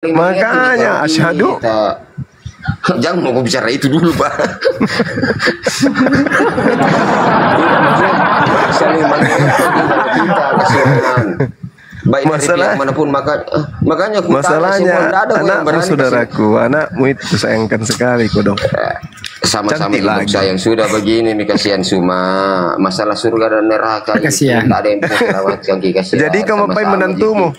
Makanya asyhadu. Jangan mau bicara itu dulu, Pak. Saling kita kasihan. Baik masalah manapun makanya masalahnya anakmu saudaraku, anakmu itu sayangkan sekali kok dong. Sama-sama hidup sayang sudah begini nih, kasihan Suma. Masalah surga dan neraka kasihan. Tak ada yang bisa selamatkan kasihan. Jadi kamu ngapain menantumu?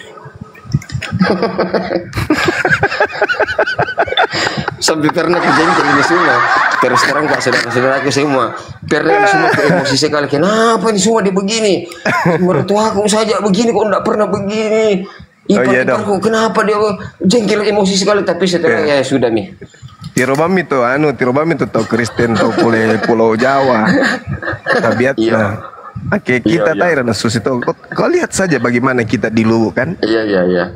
Sampai pernah kejengkel ini semua. Terus terang Kak, saudara-saudaraku semua pernah ini semua emosi sekali. Kenapa ini semua dia begini? Mertuaku saja begini kok enggak pernah begini. Iparku kenapa dia jengkel emosi sekali? Tapi setelah ya sudah nih. Tirobam itu tau Kristen tau Pulau Jawa. Tabiatnya. Oke, kita Tairan Sus itu kau lihat saja bagaimana kita dulu kan? Iya.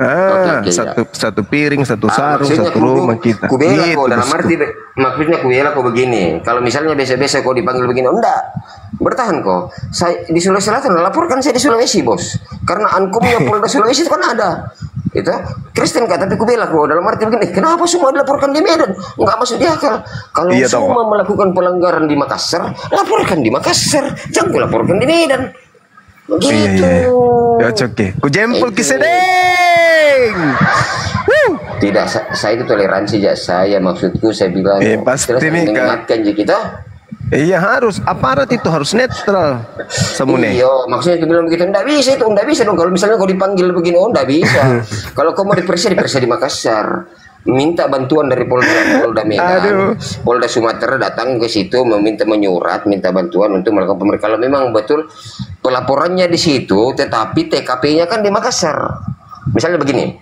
Satu piring, satu sarung, satu rumah kita. Kubela kok dalam arti maksudnya kubela kok begini. Kalau misalnya biasa-biasa kau dipanggil begini, enggak. Bertahan kok. Saya di Sulawesi Selatan laporkan saya di Sulawesi, Bos. Karena ankumnya Polda Sulawesi itu kan ada. Itu Kristen Kak, tapi kubela kok dalam arti begini. Kenapa semua dilaporkan di Medan? Enggak masuk di akal. Kalau semua melakukan pelanggaran di Makassar, laporkan di Makassar. Jangan laporkan di Medan. Begitu. Ya oke. Ku jempol kisedeng. Tidak, saya itu toleransi ya saya. Maksudku saya bilang pasti nih mengingatkan kita. Iya harus, aparat itu harus netral semune. Iya, maksudnya aku bilang begitu, enggak bisa dong. Kalau misalnya kau dipanggil begini, enggak bisa. Kalau kau mau diperiksa di Makassar. Minta bantuan dari Polda Medan, Polda Sumatera datang ke situ menyurat, minta bantuan untuk melakukan pemeriksaan. Kalau memang betul pelaporannya di situ, tetapi TKP-nya kan di Makassar. Misalnya begini,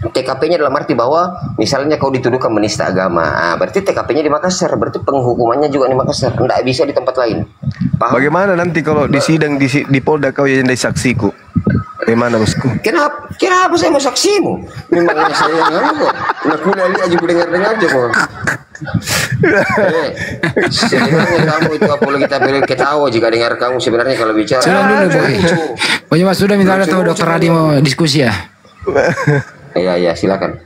TKP-nya dalam arti bahwa misalnya kau dituduhkan menista agama, berarti TKP-nya di Makassar, berarti penghukumannya juga di Makassar, tidak bisa di tempat lain. Paham? Bagaimana nanti kalau di sidang di Polda kau yang jadi saksiku? Bagaimana bosku? Kenapa saya mau saksimu? Memangnya saya yang ngomong kok. Nah kulali aja ku dengar aja kok. Sebenarnya kamu itu apalagi kita ketawa jika dengar kamu sebenarnya kalau bicara. Jalan dulu Boy. Pokoknya Mas sudah minta tahu Dokter Adi mau diskusi ya. Iya silakan.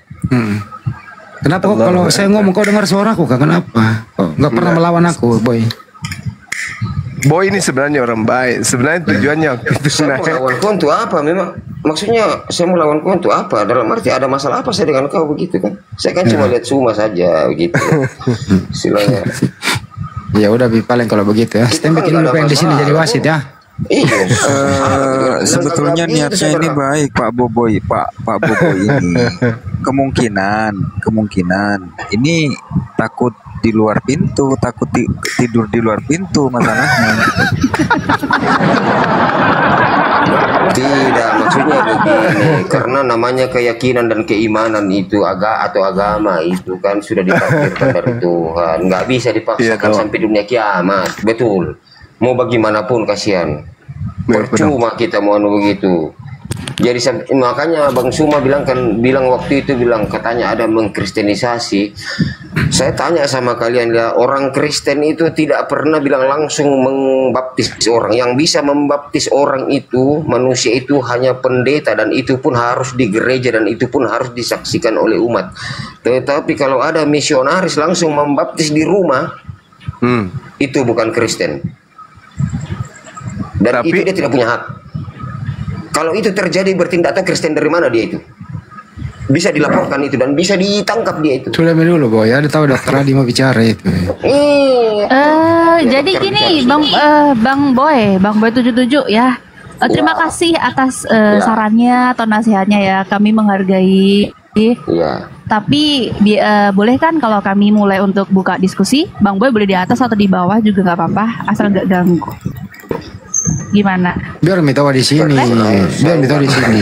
Kenapa kok kalau saya ngomong kau dengar suaraku Kak? Kenapa? Kok nggak pernah melawan aku, Boy? Boy ini sebenarnya orang baik. Sebenarnya tujuannya saya mau lawan kau untuk apa? Memang maksudnya saya mau lawan kau untuk apa? Dalam arti ada masalah apa saya dengan kau begitu kan? Saya kan cuma lihat Suma saja begitu. Silanya. Ya udah paling kalau begitu ya. Stem bikin lu pengen di sini jadi wasit ya. Iya. Sebetulnya niatnya ini baik Pak Boboy ini. Kemungkinan ini takut di luar pintu, takut tidur di luar pintu masalahnya. Tidak, maksudnya begini, karena namanya keyakinan dan keimanan itu agama itu kan sudah ditakdirkan dari Tuhan, nggak bisa dipaksakan sampai dunia kiamat, betul. Mau bagaimanapun kasihan, percuma kita mau begitu. Jadi makanya Bang Suma bilang waktu itu katanya ada mengkristenisasi. Saya tanya sama kalian ya, orang Kristen itu tidak pernah bilang langsung membaptis orang. Yang bisa membaptis orang itu manusia itu hanya pendeta, dan itu pun harus di gereja, dan itu pun harus disaksikan oleh umat. Tetapi kalau ada misionaris langsung membaptis di rumah, itu bukan Kristen. Dan itu dia tidak punya hak. Kalau itu terjadi berarti tidak tahu Kristen dari mana dia itu. Bisa dilaporkan itu dan bisa ditangkap dia itu. Sudah dulu Boy, ada tahu Dokter Adi mau bicara itu. Jadi gini Bang Boy 77 ya. Terima kasih atas sarannya atau nasihatnya ya. Kami menghargai. Tapi boleh kan kalau kami mulai untuk buka diskusi, Bang Boy boleh di atas atau di bawah juga nggak apa-apa, asal nggak ganggu. Gimana? Biar tahu di sini. Biar tahu di sini.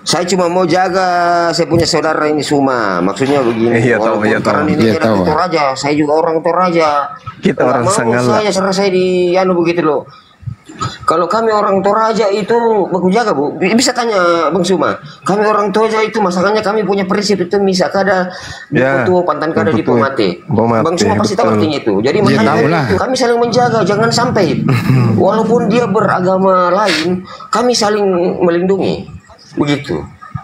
Saya cuma mau jaga saya punya saudara ini Suma. Maksudnya begini. Karena ini kita Toraja, saya juga orang Toraja. Kita orang Sanggala. Saya di begitu loh. Kalau kami orang Toraja itu baku jaga Bu. Bisa tanya Bang Suma. Kami orang Toraja itu masalahnya kami punya prinsip itu misalkan ada foto pantan kada di pomate. Bang Suma pasti tahu artinya itu. Jadi makanya itu kami saling menjaga, jangan sampai walaupun dia beragama lain, kami saling melindungi. Begitu.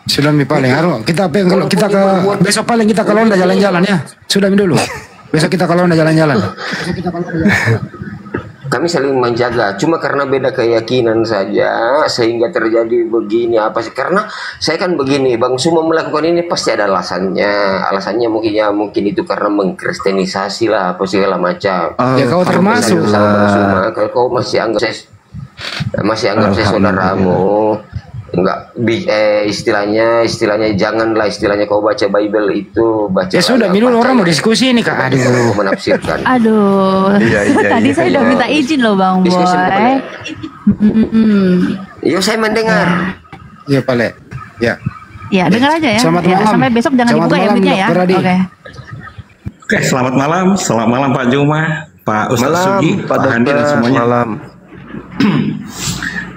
Sudah mi paling harus kita kalau kita ke besok paling kita ke Londa jalan-jalan ya. Sudah mi dulu. Besok kita ke Londa jalan-jalan. Kami saling menjaga, cuma karena beda keyakinan saja sehingga terjadi begini apa sih? Karena saya kan begini, Bang Suma melakukan ini pasti ada alasannya. Alasannya mungkin itu karena mengkristenisasi lah apa segala macam. Ya kau termasuk. Sama Bang Suma, kalau kau masih anggap saya saudaramu, enggak istilahnya janganlah istilahnya kau baca Bible itu baca. Ya sudah, minum orang mau diskusi ini Kak. Aduh, menafsirkan. Aduh. Tadi saya udah minta izin loh Bang Boy. Iya, saya mendengar. Iya, Pale. Ya. Ya, dengar aja ya. Selamat malam. Sampai besok jangan dibuka ya mic-nya ya. Oke, selamat malam. Selamat malam Pak Juma, Pak Ustaz Sugi, Pak Handi dan semuanya. Malam.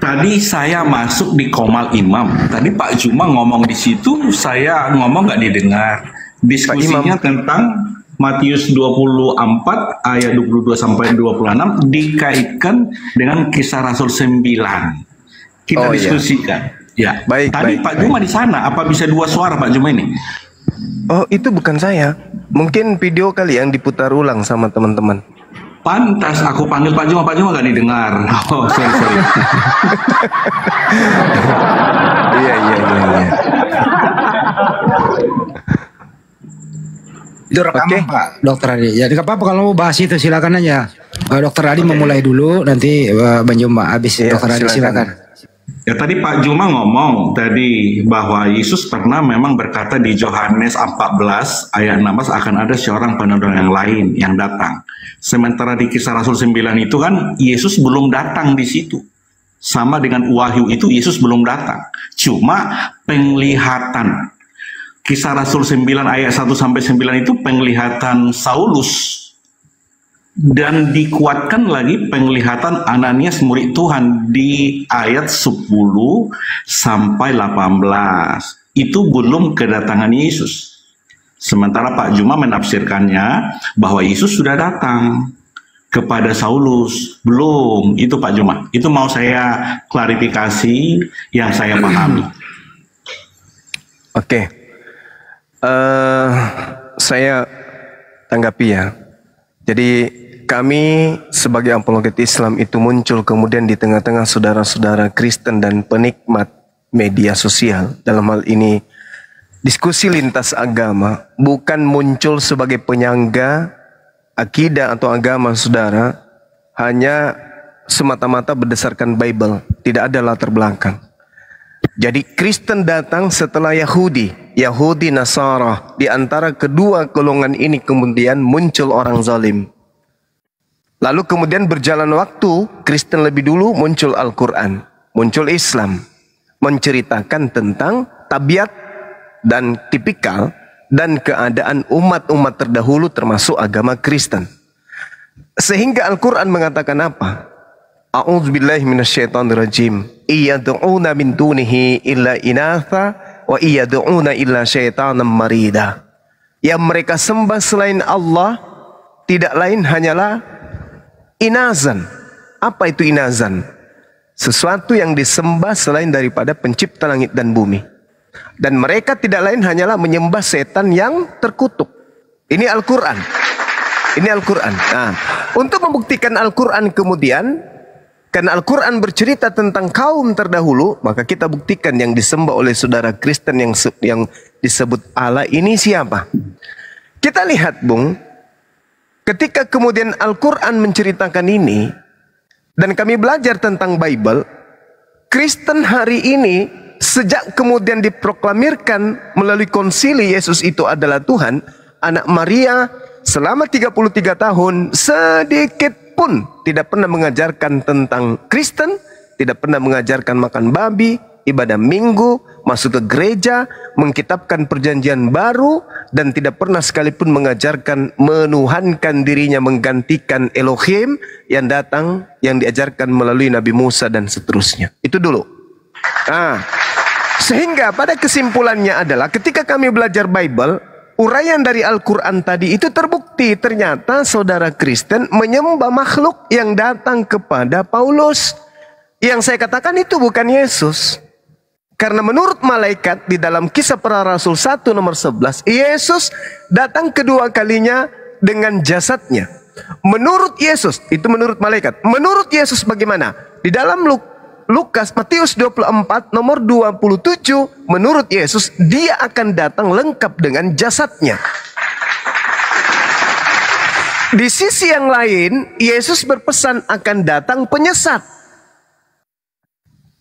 Tadi saya masuk di Komal Imam. Tadi Pak Juma ngomong di situ, saya ngomong nggak didengar. Diskusinya tentang Matius 24 ayat 22 sampai 26 dikaitkan dengan Kisah Rasul 9. Kita diskusikan. Ya. Baik. Tadi Pak Juma di sana, apa bisa dua suara Pak Juma ini? Oh, itu bukan saya. Mungkin video kali yang diputar ulang sama teman-teman. Pantas aku panggil Pak Juma gak didengar. Oh, sorry. Iya. Itu rekaman Pak Dokter Adi. Jadi nggak apa-apa kalau mau bahas itu silakan aja. Dokter Adi memulai dulu, nanti Bang Juma habis Dokter Adi silakan. Ya tadi Pak Juma ngomong tadi bahwa Yesus pernah memang berkata di Yohanes 14 ayat 16 akan ada seorang penolong yang lain yang datang. Sementara di Kisah Rasul 9 itu kan Yesus belum datang di situ. Sama dengan Wahyu itu Yesus belum datang. Cuma penglihatan. Kisah Rasul 9 ayat 1 sampai 9 itu penglihatan Saulus. Dan dikuatkan lagi penglihatan Ananias murid Tuhan di ayat 10 sampai 18. Itu belum kedatangan Yesus. Sementara Pak Juma menafsirkannya bahwa Yesus sudah datang kepada Saulus. Belum, itu Pak Juma. Itu mau saya klarifikasi yang saya pahami. Oke. Saya tanggapi ya. Jadi kami sebagai apologet Islam itu muncul kemudian di tengah-tengah saudara-saudara Kristen dan penikmat media sosial. Dalam hal ini diskusi lintas agama, bukan muncul sebagai penyangga akidah atau agama saudara, hanya semata-mata berdasarkan Bible, tidak ada latar belakang. Jadi Kristen datang setelah Yahudi Nasara. Di antara kedua golongan ini kemudian muncul orang zalim. Lalu kemudian berjalan waktu, Kristen lebih dulu muncul Al-Quran, muncul Islam, menceritakan tentang tabiat dan tipikal dan keadaan umat-umat terdahulu termasuk agama Kristen. Sehingga Al-Quran mengatakan apa? A'udzubillahi minasyaitonirrajim. Iyad'una min dunihi illa inatha wa iyad'una illa syaitanan marida. Yang mereka sembah selain Allah tidak lain hanyalah inazan. Apa itu inazan? Sesuatu yang disembah selain daripada pencipta langit dan bumi. Dan mereka tidak lain hanyalah menyembah setan yang terkutuk. Ini Al-Quran. Ini Al-Quran. Nah, untuk membuktikan Al-Quran kemudian, karena Al-Quran bercerita tentang kaum terdahulu, maka kita buktikan yang disembah oleh saudara Kristen yang disebut Allah ini siapa? Kita lihat, Bung, ketika kemudian Al-Quran menceritakan ini, dan kami belajar tentang Bible, Kristen hari ini, sejak kemudian diproklamirkan melalui konsili Yesus itu adalah Tuhan, anak Maria selama 33 tahun, sedikit pun tidak pernah mengajarkan tentang Kristen, tidak pernah mengajarkan makan babi, ibadah minggu, masuk ke gereja, mengkitabkan perjanjian baru, dan tidak pernah sekalipun mengajarkan menuhankan dirinya, menggantikan Elohim yang datang, yang diajarkan melalui Nabi Musa dan seterusnya. Itu dulu. Nah, sehingga pada kesimpulannya adalah ketika kami belajar Bible, uraian dari Al-Quran tadi itu terbukti ternyata saudara Kristen menyembah makhluk yang datang kepada Paulus. Yang saya katakan itu bukan Yesus. Karena menurut malaikat di dalam Kisah Para Rasul 1 nomor 11, Yesus datang kedua kalinya dengan jasadnya. Menurut Yesus, itu menurut malaikat. Menurut Yesus bagaimana? Di dalam Matius 24 nomor 27, menurut Yesus dia akan datang lengkap dengan jasadnya. Di sisi yang lain, Yesus berpesan akan datang penyesat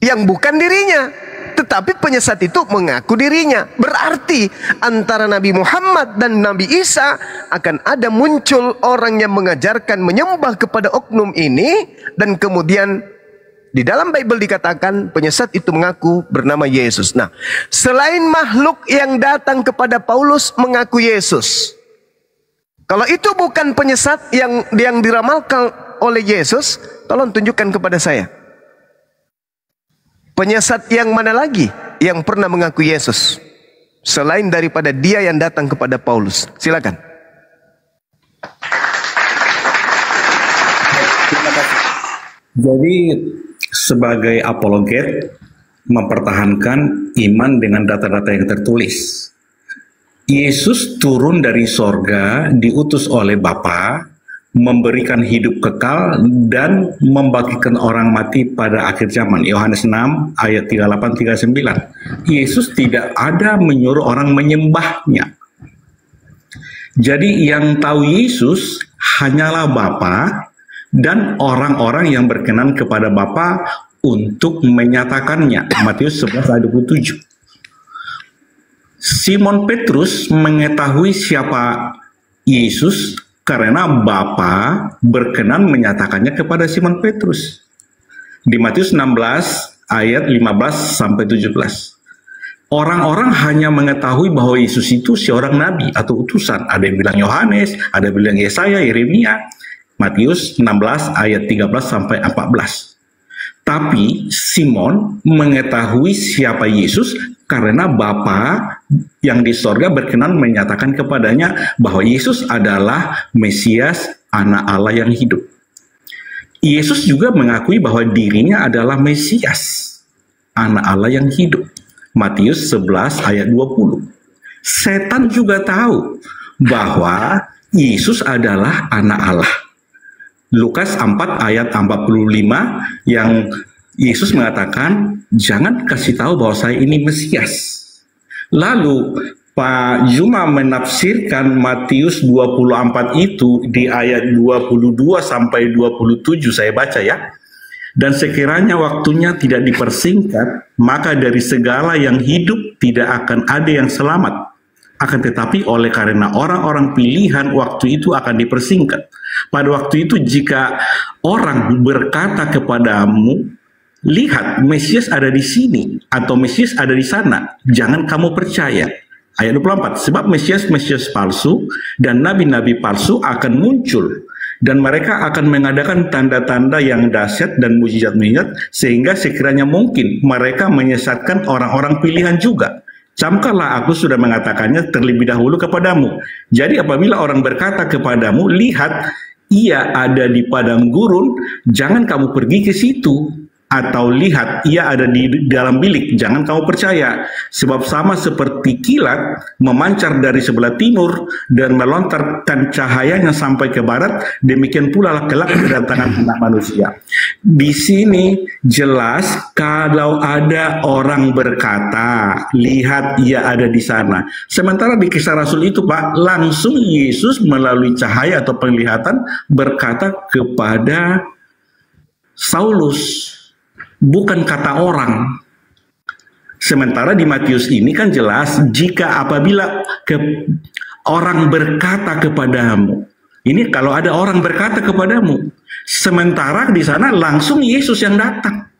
yang bukan dirinya. Tetapi penyesat itu mengaku dirinya. Berarti antara Nabi Muhammad dan Nabi Isa akan ada muncul orang yang mengajarkan menyembah kepada oknum ini. Dan kemudian di dalam Bible dikatakan penyesat itu mengaku bernama Yesus. Nah, selain makhluk yang datang kepada Paulus mengaku Yesus, kalau itu bukan penyesat yang diramalkan oleh Yesus, tolong tunjukkan kepada saya. Penyesat yang mana lagi yang pernah mengaku Yesus selain daripada dia yang datang kepada Paulus? Silakan. Jadi sebagai apologet mempertahankan iman dengan data-data yang tertulis. Yesus turun dari sorga, diutus oleh Bapa, memberikan hidup kekal dan membagikan orang mati pada akhir zaman. Yohanes 6 ayat 38-39. Yesus tidak ada menyuruh orang menyembahnya. Jadi yang tahu Yesus hanyalah Bapa dan orang-orang yang berkenan kepada Bapa untuk menyatakannya. Matius 11 ayat 27. Simon Petrus mengetahui siapa Yesus karena Bapa berkenan menyatakannya kepada Simon Petrus. Di Matius 16 ayat 15-17. Orang-orang hanya mengetahui bahwa Yesus itu seorang nabi atau utusan. Ada yang bilang Yohanes, ada yang bilang Yesaya, Yeremia. Matius 16 ayat 13-14. Tapi Simon mengetahui siapa Yesus karena Bapa yang di sorga berkenan menyatakan kepadanya bahwa Yesus adalah Mesias, anak Allah yang hidup. Yesus juga mengakui bahwa dirinya adalah Mesias, anak Allah yang hidup. Matius 11 ayat 20. Setan juga tahu bahwa Yesus adalah anak Allah. Lukas 4 ayat 45 yang Yesus mengatakan, jangan kasih tahu bahwa saya ini Mesias. Lalu Pak Juma menafsirkan Matius 24 itu di ayat 22 sampai 27 saya baca ya. Dan sekiranya waktunya tidak dipersingkat, maka dari segala yang hidup tidak akan ada yang selamat. Akan tetapi oleh karena orang-orang pilihan waktu itu akan dipersingkat. Pada waktu itu jika orang berkata kepadamu, lihat Mesias ada di sini atau Mesias ada di sana, jangan kamu percaya. Ayat 24, sebab Mesias palsu dan nabi-nabi palsu akan muncul dan mereka akan mengadakan tanda-tanda yang dahsyat dan mujizat-mujizat sehingga sekiranya mungkin mereka menyesatkan orang-orang pilihan juga. Camkanlah aku sudah mengatakannya terlebih dahulu kepadamu. Jadi apabila orang berkata kepadamu, lihat ia ada di padang gurun, jangan kamu pergi ke situ. Atau lihat ia ada di dalam bilik, jangan kamu percaya. Sebab sama seperti kilat memancar dari sebelah timur dan melontarkan cahayanya sampai ke barat, demikian pula kelak kedatangan anak manusia. Di sini jelas kalau ada orang berkata, lihat ia ada di sana. Sementara di Kisah Rasul itu Pak, langsung Yesus melalui cahaya atau penglihatan berkata kepada Saulus, bukan kata orang. Sementara di Matius ini kan jelas, jika apabila orang berkata kepadamu, ini kalau ada orang berkata kepadamu, sementara di sana langsung Yesus yang datang.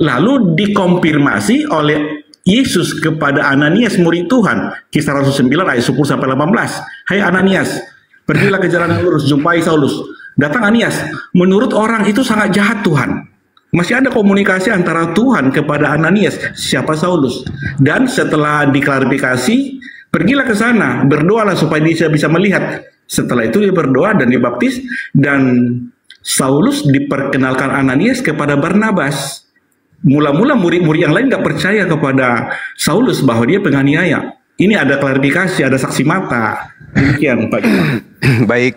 Lalu dikonfirmasi oleh Yesus kepada Ananias murid Tuhan. Kisah Rasul 9 ayat 10-18. Hai Ananias, pergilah ke jalan yang lurus, jumpai Saulus. Datang Ananias, menurut orang itu sangat jahat Tuhan. Masih ada komunikasi antara Tuhan kepada Ananias, siapa Saulus. Dan setelah diklarifikasi, pergilah ke sana, berdoalah supaya dia bisa melihat. Setelah itu dia berdoa dan dibaptis, dan Saulus diperkenalkan Ananias kepada Barnabas. mula-mula murid-murid yang lain nggak percaya kepada Saulus bahwa dia penganiaya. Ini ada klarifikasi, ada saksi mata. Demikian Pak. Baik.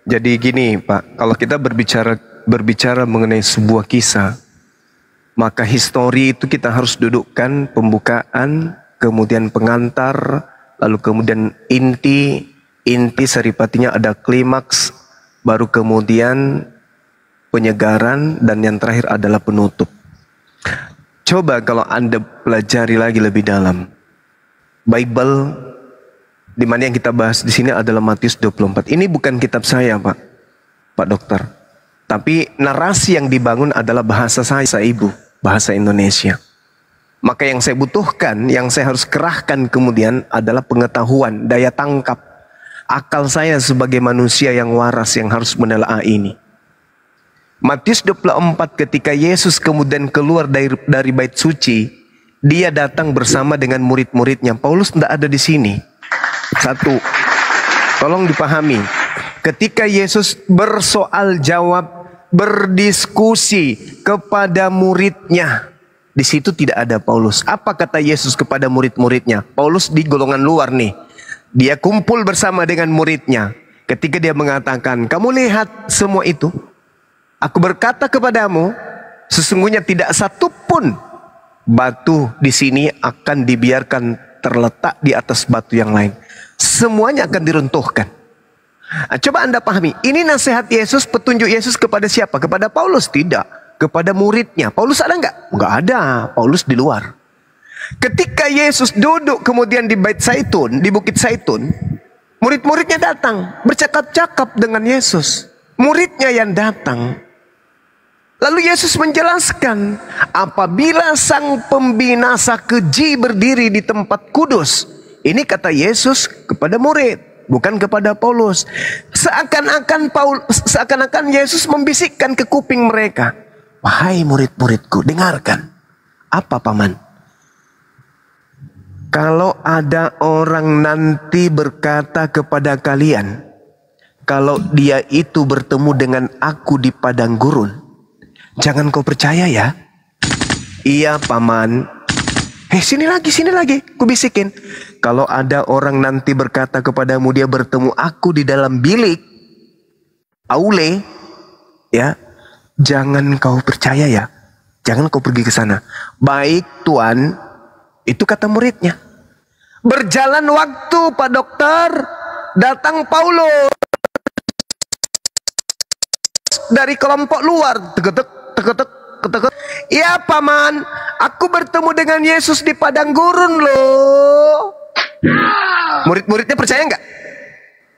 Jadi gini Pak, kalau kita berbicara mengenai sebuah kisah, maka histori itu kita harus dudukkan pembukaan, kemudian pengantar, lalu kemudian inti seripatinya ada klimaks, baru kemudian penyegaran, dan yang terakhir adalah penutup. Coba kalau Anda pelajari lagi lebih dalam, Bible di mana yang kita bahas di sini adalah Matius 24. Ini bukan kitab saya, Pak Dokter. Tapi narasi yang dibangun adalah bahasa saya, ibu, bahasa Indonesia. Maka yang saya butuhkan, yang saya harus kerahkan kemudian adalah pengetahuan, daya tangkap, akal saya sebagai manusia yang waras yang harus menelaah ini. Matius 24 ketika Yesus kemudian keluar dari bait suci, dia datang bersama dengan murid-muridnya. Paulus tidak ada di sini. Satu, tolong dipahami. Ketika Yesus bersoal jawab, berdiskusi kepada muridnya, di situ tidak ada Paulus. Apa kata Yesus kepada murid-muridnya? Paulus di golongan luar nih. Dia kumpul bersama dengan muridnya. Ketika dia mengatakan, kamu lihat semua itu? Aku berkata kepadamu, sesungguhnya tidak satu pun batu di sini akan dibiarkan terletak di atas batu yang lain. Semuanya akan diruntuhkan. Nah, coba Anda pahami, ini nasihat Yesus, petunjuk Yesus kepada siapa? Kepada Paulus? Tidak. Kepada muridnya. Paulus ada nggak? Nggak ada. Paulus di luar. Ketika Yesus duduk kemudian di Bait Zaitun, di Bukit Zaitun, murid-muridnya datang, bercakap-cakap dengan Yesus. Muridnya yang datang. Lalu Yesus menjelaskan, apabila sang pembinasa keji berdiri di tempat kudus. Ini kata Yesus kepada murid, bukan kepada Paulus. Seakan-akan Yesus membisikkan ke kuping mereka, wahai murid-muridku, dengarkan. Apa paman? Kalau ada orang nanti berkata kepada kalian, kalau dia itu bertemu dengan aku di padang gurun, jangan kau percaya ya. Iya paman. Sini lagi, ku bisikin. Kalau ada orang nanti berkata kepadamu dia bertemu aku di dalam bilik, aule, ya, jangan kau percaya ya. Jangan kau pergi ke sana. Baik Tuan, itu kata muridnya. Berjalan waktu Pak Dokter, datang Paulus dari kelompok luar. Tegetek. Ya paman, aku bertemu dengan Yesus di padang gurun loh. Murid-muridnya percaya nggak?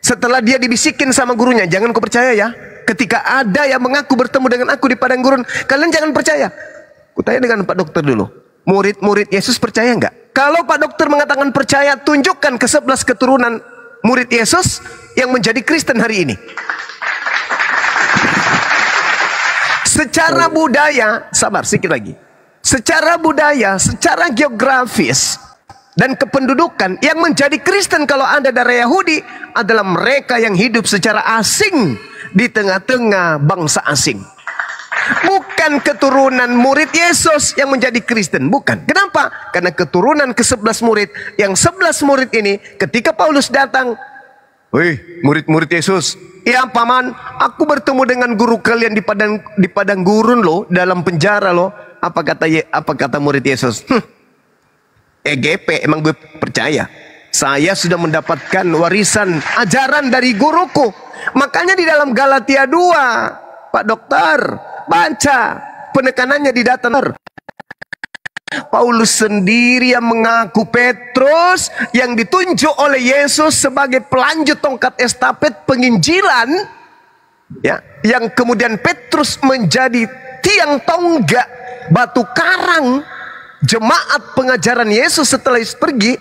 Setelah dia dibisikin sama gurunya, jangan kau percaya ya. Ketika ada yang mengaku bertemu dengan aku di padang gurun, kalian jangan percaya. Kutanya dengan Pak Dokter dulu, murid-murid Yesus percaya nggak? Kalau Pak Dokter mengatakan percaya, tunjukkan ke 11 keturunan murid Yesus yang menjadi Kristen hari ini. Secara budaya, sabar sedikit lagi. Secara budaya, secara geografis dan kependudukan, yang menjadi Kristen kalau Anda dari Yahudi adalah mereka yang hidup secara asing di tengah-tengah bangsa asing. Bukan keturunan murid Yesus yang menjadi Kristen, bukan. Kenapa? Karena keturunan ke-11 murid, yang 11 murid ini ketika Paulus datang, wih, murid-murid Yesus, ya paman, aku bertemu dengan guru kalian di padang gurun loh, dalam penjara loh. Apa kata murid Yesus? EGP, emang gue percaya. Saya sudah mendapatkan warisan ajaran dari guruku. Makanya di dalam Galatia 2, Pak Dokter, baca penekanannya di data. Paulus sendiri yang mengaku Petrus yang ditunjuk oleh Yesus sebagai pelanjut tongkat estafet penginjilan, ya, yang kemudian Petrus menjadi tiang tonggak batu karang jemaat pengajaran Yesus setelah Yesus pergi.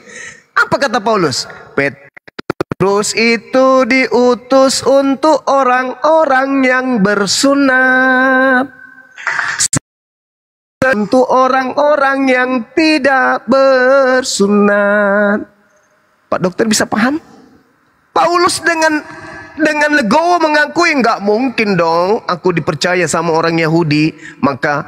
Apa kata Paulus? Petrus itu diutus untuk orang-orang yang bersunat, untuk orang-orang yang tidak bersunat. Pak Dokter bisa paham? Paulus dengan legowo mengakui, nggak mungkin dong aku dipercaya sama orang Yahudi, maka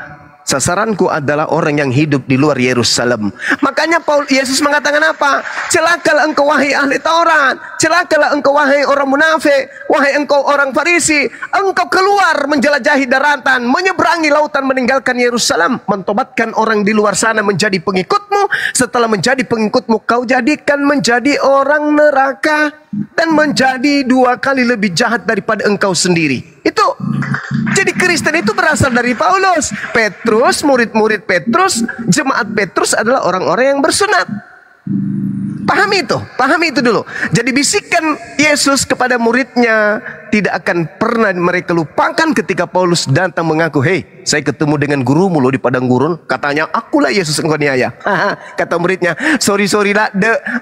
Sasaranku adalah orang yang hidup di luar Yerusalem. Makanya Yesus mengatakan apa? Celakalah engkau wahai ahli Taurat, celakalah engkau wahai orang munafik, wahai engkau orang Farisi. Engkau keluar menjelajahi daratan, menyeberangi lautan, meninggalkan Yerusalem, mentobatkan orang di luar sana menjadi pengikutmu. Setelah menjadi pengikutmu, kau jadikan menjadi orang neraka dan menjadi 2 kali lebih jahat daripada engkau sendiri. Itu jadi Kristen itu berasal dari Paulus, Petrus, murid-murid Petrus, jemaat Petrus adalah orang-orang yang bersunat. Pahami itu dulu. Jadi bisikan Yesus kepada muridnya tidak akan pernah mereka lupakan ketika Paulus datang mengaku, "Hei, saya ketemu dengan gurumu loh di padang gurun. Katanya, akulah Yesus engkau niaya." Kata muridnya, sorry lah,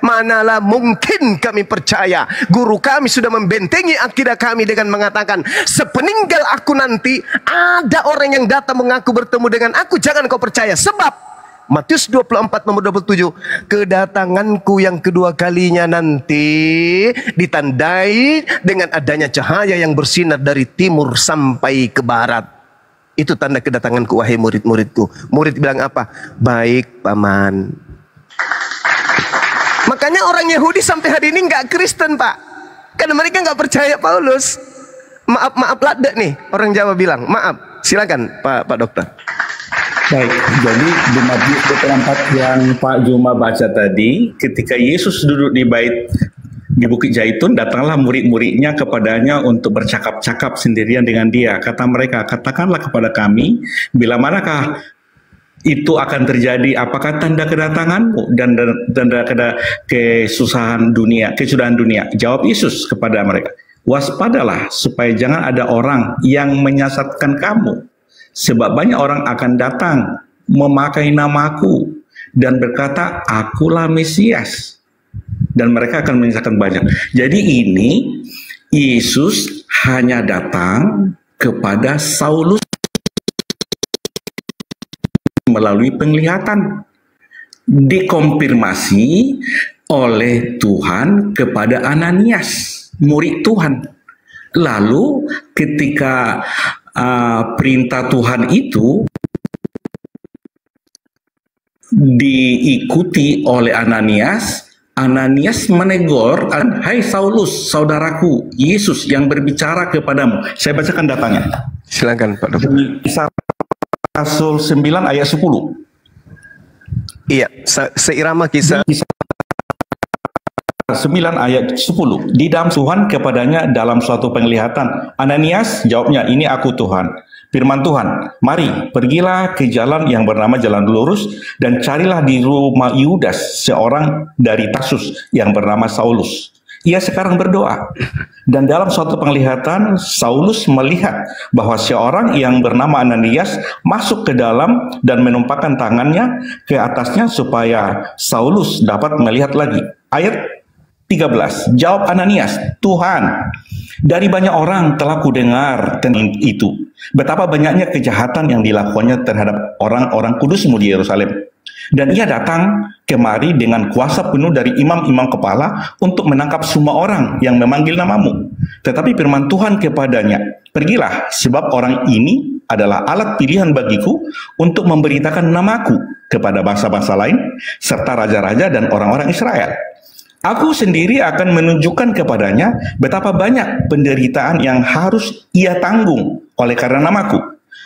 manalah mungkin kami percaya. Guru kami sudah membentengi akidah kami dengan mengatakan, sepeninggal aku nanti ada orang yang datang mengaku bertemu dengan aku. Jangan kau percaya, sebab Matius 24 nomor 27, kedatanganku yang kedua kalinya nanti ditandai dengan adanya cahaya yang bersinar dari timur sampai ke barat. Itu tanda kedatanganku wahai murid-muridku. Murid bilang apa? Baik paman. Makanya orang Yahudi sampai hari ini nggak Kristen, Pak, karena mereka nggak percaya Paulus. Maaf lada nih, orang Jawa bilang. Maaf, silakan Pak Dokter. Baik, jadi di Matius 24 yang Pak Juma baca tadi, ketika Yesus duduk di Bukit Zaitun, datanglah murid-muridnya kepadanya untuk bercakap-cakap sendirian dengan dia. Kata mereka, katakanlah kepada kami, bila manakah itu akan terjadi, apakah tanda kedatanganmu dan tanda kesudahan dunia? Jawab Yesus kepada mereka, waspadalah supaya jangan ada orang yang menyesatkan kamu. Sebab banyak orang akan datang memakai namaku dan berkata, akulah Mesias. Dan mereka akan menyesatkan banyak. Jadi ini Yesus hanya datang kepada Saulus melalui penglihatan. Dikonfirmasi oleh Tuhan kepada Ananias, murid Tuhan. Lalu ketika perintah Tuhan itu diikuti oleh Ananias menegur, hai Saulus, saudaraku, Yesus yang berbicara kepadamu. Saya bacakan datanya. Silakan Pak Dokter. Kisah Rasul 9 ayat 10. Iya, seirama kisah 9 ayat 10. Didam Tuhan kepadanya dalam suatu penglihatan. Ananias, jawabnya, ini aku Tuhan. Firman Tuhan, mari pergilah ke jalan yang bernama Jalan Lurus dan carilah di rumah Yudas seorang dari Tarsus yang bernama Saulus. Ia sekarang berdoa. Dan dalam suatu penglihatan, Saulus melihat bahwa seorang yang bernama Ananias masuk ke dalam dan menumpahkan tangannya ke atasnya supaya Saulus dapat melihat lagi. Ayat 13. Jawab Ananias, Tuhan, dari banyak orang telah kudengar tentang itu, betapa banyaknya kejahatan yang dilakukannya terhadap orang-orang kudusmu di Yerusalem. Dan ia datang kemari dengan kuasa penuh dari imam-imam kepala untuk menangkap semua orang yang memanggil namamu. Tetapi firman Tuhan kepadanya, pergilah, sebab orang ini adalah alat pilihan bagiku untuk memberitakan namaku kepada bangsa-bangsa lain, serta raja-raja dan orang-orang Israel. Aku sendiri akan menunjukkan kepadanya betapa banyak penderitaan yang harus ia tanggung oleh karena namaku.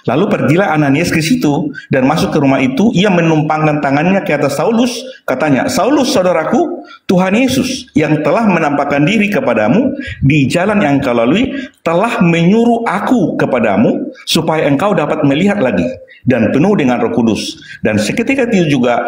Lalu pergilah Ananias ke situ dan masuk ke rumah itu. Ia menumpangkan tangannya ke atas Saulus. Katanya, Saulus saudaraku, Tuhan Yesus yang telah menampakkan diri kepadamu di jalan yang engkau lalui telah menyuruh aku kepadamu supaya engkau dapat melihat lagi dan penuh dengan Roh Kudus. Dan seketika itu juga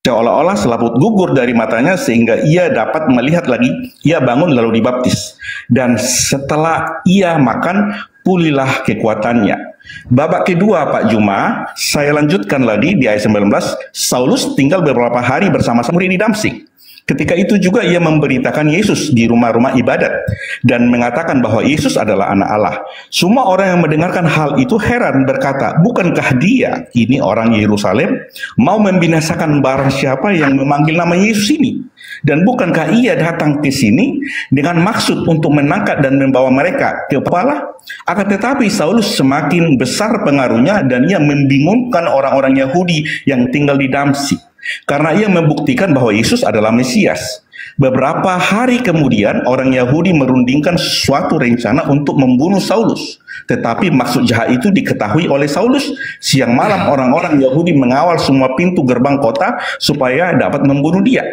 seolah-olah selaput gugur dari matanya sehingga ia dapat melihat lagi. Ia bangun lalu dibaptis. Dan setelah ia makan, pulihlah kekuatannya. Babak kedua Pak Juma, saya lanjutkan lagi di ayat 19. Saulus tinggal beberapa hari bersama murid di Damsyik. Ketika itu juga ia memberitakan Yesus di rumah-rumah ibadat dan mengatakan bahwa Yesus adalah anak Allah. Semua orang yang mendengarkan hal itu heran berkata, bukankah dia, ini orang Yerusalem, mau membinasakan barang siapa yang memanggil nama Yesus ini? Dan bukankah ia datang ke sini dengan maksud untuk menangkap dan membawa mereka ke kepala? Akan tetapi Saulus semakin besar pengaruhnya dan ia membingungkan orang-orang Yahudi yang tinggal di Damsyik, karena ia membuktikan bahwa Yesus adalah Mesias. Beberapa hari kemudian orang Yahudi merundingkan suatu rencana untuk membunuh Saulus. Tetapi maksud jahat itu diketahui oleh Saulus. Siang malam orang-orang Yahudi mengawal semua pintu gerbang kota supaya dapat membunuh dia.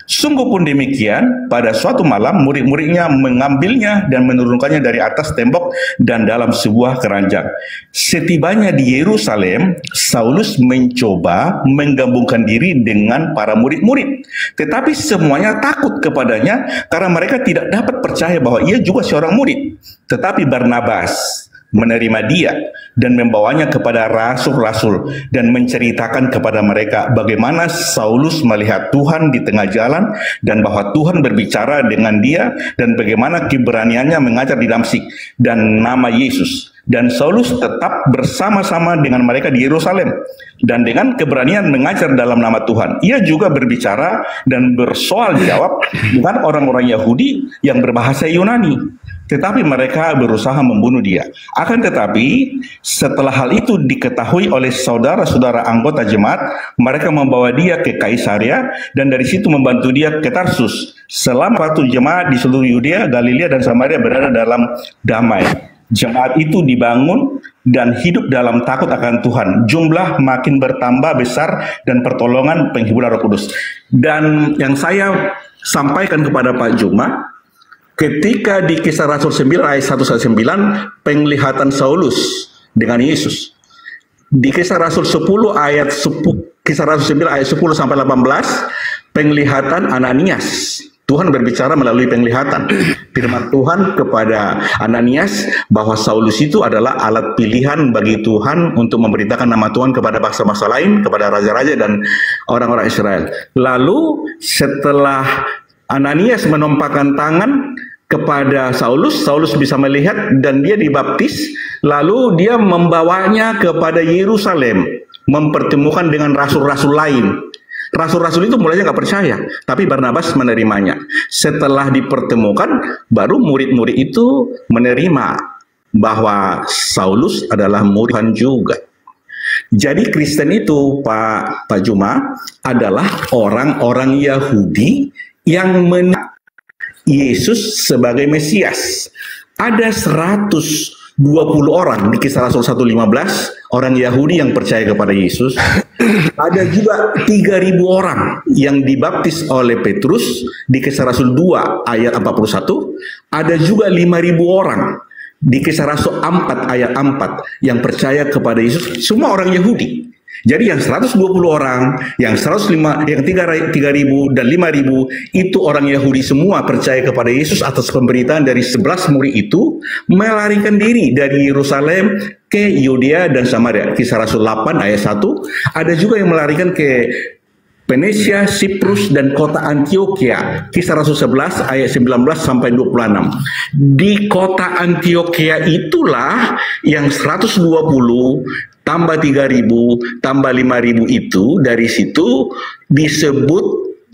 Sungguh pun demikian, pada suatu malam murid-muridnya mengambilnya dan menurunkannya dari atas tembok dan dalam sebuah keranjang. Setibanya di Yerusalem, Saulus mencoba menggabungkan diri dengan para murid-murid. Tetapi semuanya takut kepadanya karena mereka tidak dapat percaya bahwa ia juga seorang murid. Tetapi Barnabas menerima dia dan membawanya kepada rasul-rasul dan menceritakan kepada mereka bagaimana Saulus melihat Tuhan di tengah jalan dan bahwa Tuhan berbicara dengan dia dan bagaimana keberaniannya mengajar di Damsyik dan nama Yesus. Dan Saulus tetap bersama-sama dengan mereka di Yerusalem dan dengan keberanian mengajar dalam nama Tuhan. Ia juga berbicara dan bersoal jawab dengan orang-orang Yahudi yang berbahasa Yunani. Tetapi mereka berusaha membunuh dia. Akan tetapi setelah hal itu diketahui oleh saudara-saudara anggota jemaat, mereka membawa dia ke Kaisaria dan dari situ membantu dia ke Tarsus. Selama waktu jemaat di seluruh Yudea, Galilea dan Samaria berada dalam damai. Jemaat itu dibangun dan hidup dalam takut akan Tuhan. Jumlah makin bertambah besar dan pertolongan penghiburan Roh Kudus. Dan yang saya sampaikan kepada Pak Juma, ketika di Kisah Rasul 9 ayat 1-9 penglihatan Saulus dengan Yesus. Di Kisah Rasul 10 ayat Kisah Rasul 9 ayat 10 sampai 18 penglihatan Ananias. Tuhan berbicara melalui penglihatan. Firman Tuhan kepada Ananias bahwa Saulus itu adalah alat pilihan bagi Tuhan untuk memberitakan nama Tuhan kepada bangsa-bangsa lain, kepada raja-raja dan orang-orang Israel. Lalu setelah Ananias menampakkan tangan kepada Saulus, Saulus bisa melihat dan dia dibaptis, lalu dia membawanya kepada Yerusalem, mempertemukan dengan rasul-rasul lain. Rasul-rasul itu mulanya nggak percaya, tapi Barnabas menerimanya. Setelah dipertemukan, baru murid-murid itu menerima bahwa Saulus adalah murid Tuhan juga. Jadi Kristen itu, Pak Juma, adalah orang-orang Yahudi yang Yesus sebagai Mesias. Ada 120 orang di Kisah Rasul 1:15 orang Yahudi yang percaya kepada Yesus. Ada juga 3.000 orang yang dibaptis oleh Petrus di Kisah Rasul 2 ayat 41. Ada juga 5.000 orang di Kisah Rasul 4 ayat 4 yang percaya kepada Yesus. Semua orang Yahudi. Jadi yang 120 orang, yang 105, yang 3.000 dan 5.000 itu orang Yahudi semua percaya kepada Yesus atas pemberitaan dari 11 murid itu, melarikan diri dari Yerusalem ke Yudea dan Samaria. Kisah Rasul 8 ayat 1. Ada juga yang melarikan ke Venesia, Siprus dan kota Antioquia. Kisah Rasul 11 ayat 19 sampai 26. Di kota Antioquia itulah yang 120 tambah 3.000 tambah 5.000 itu, dari situ disebut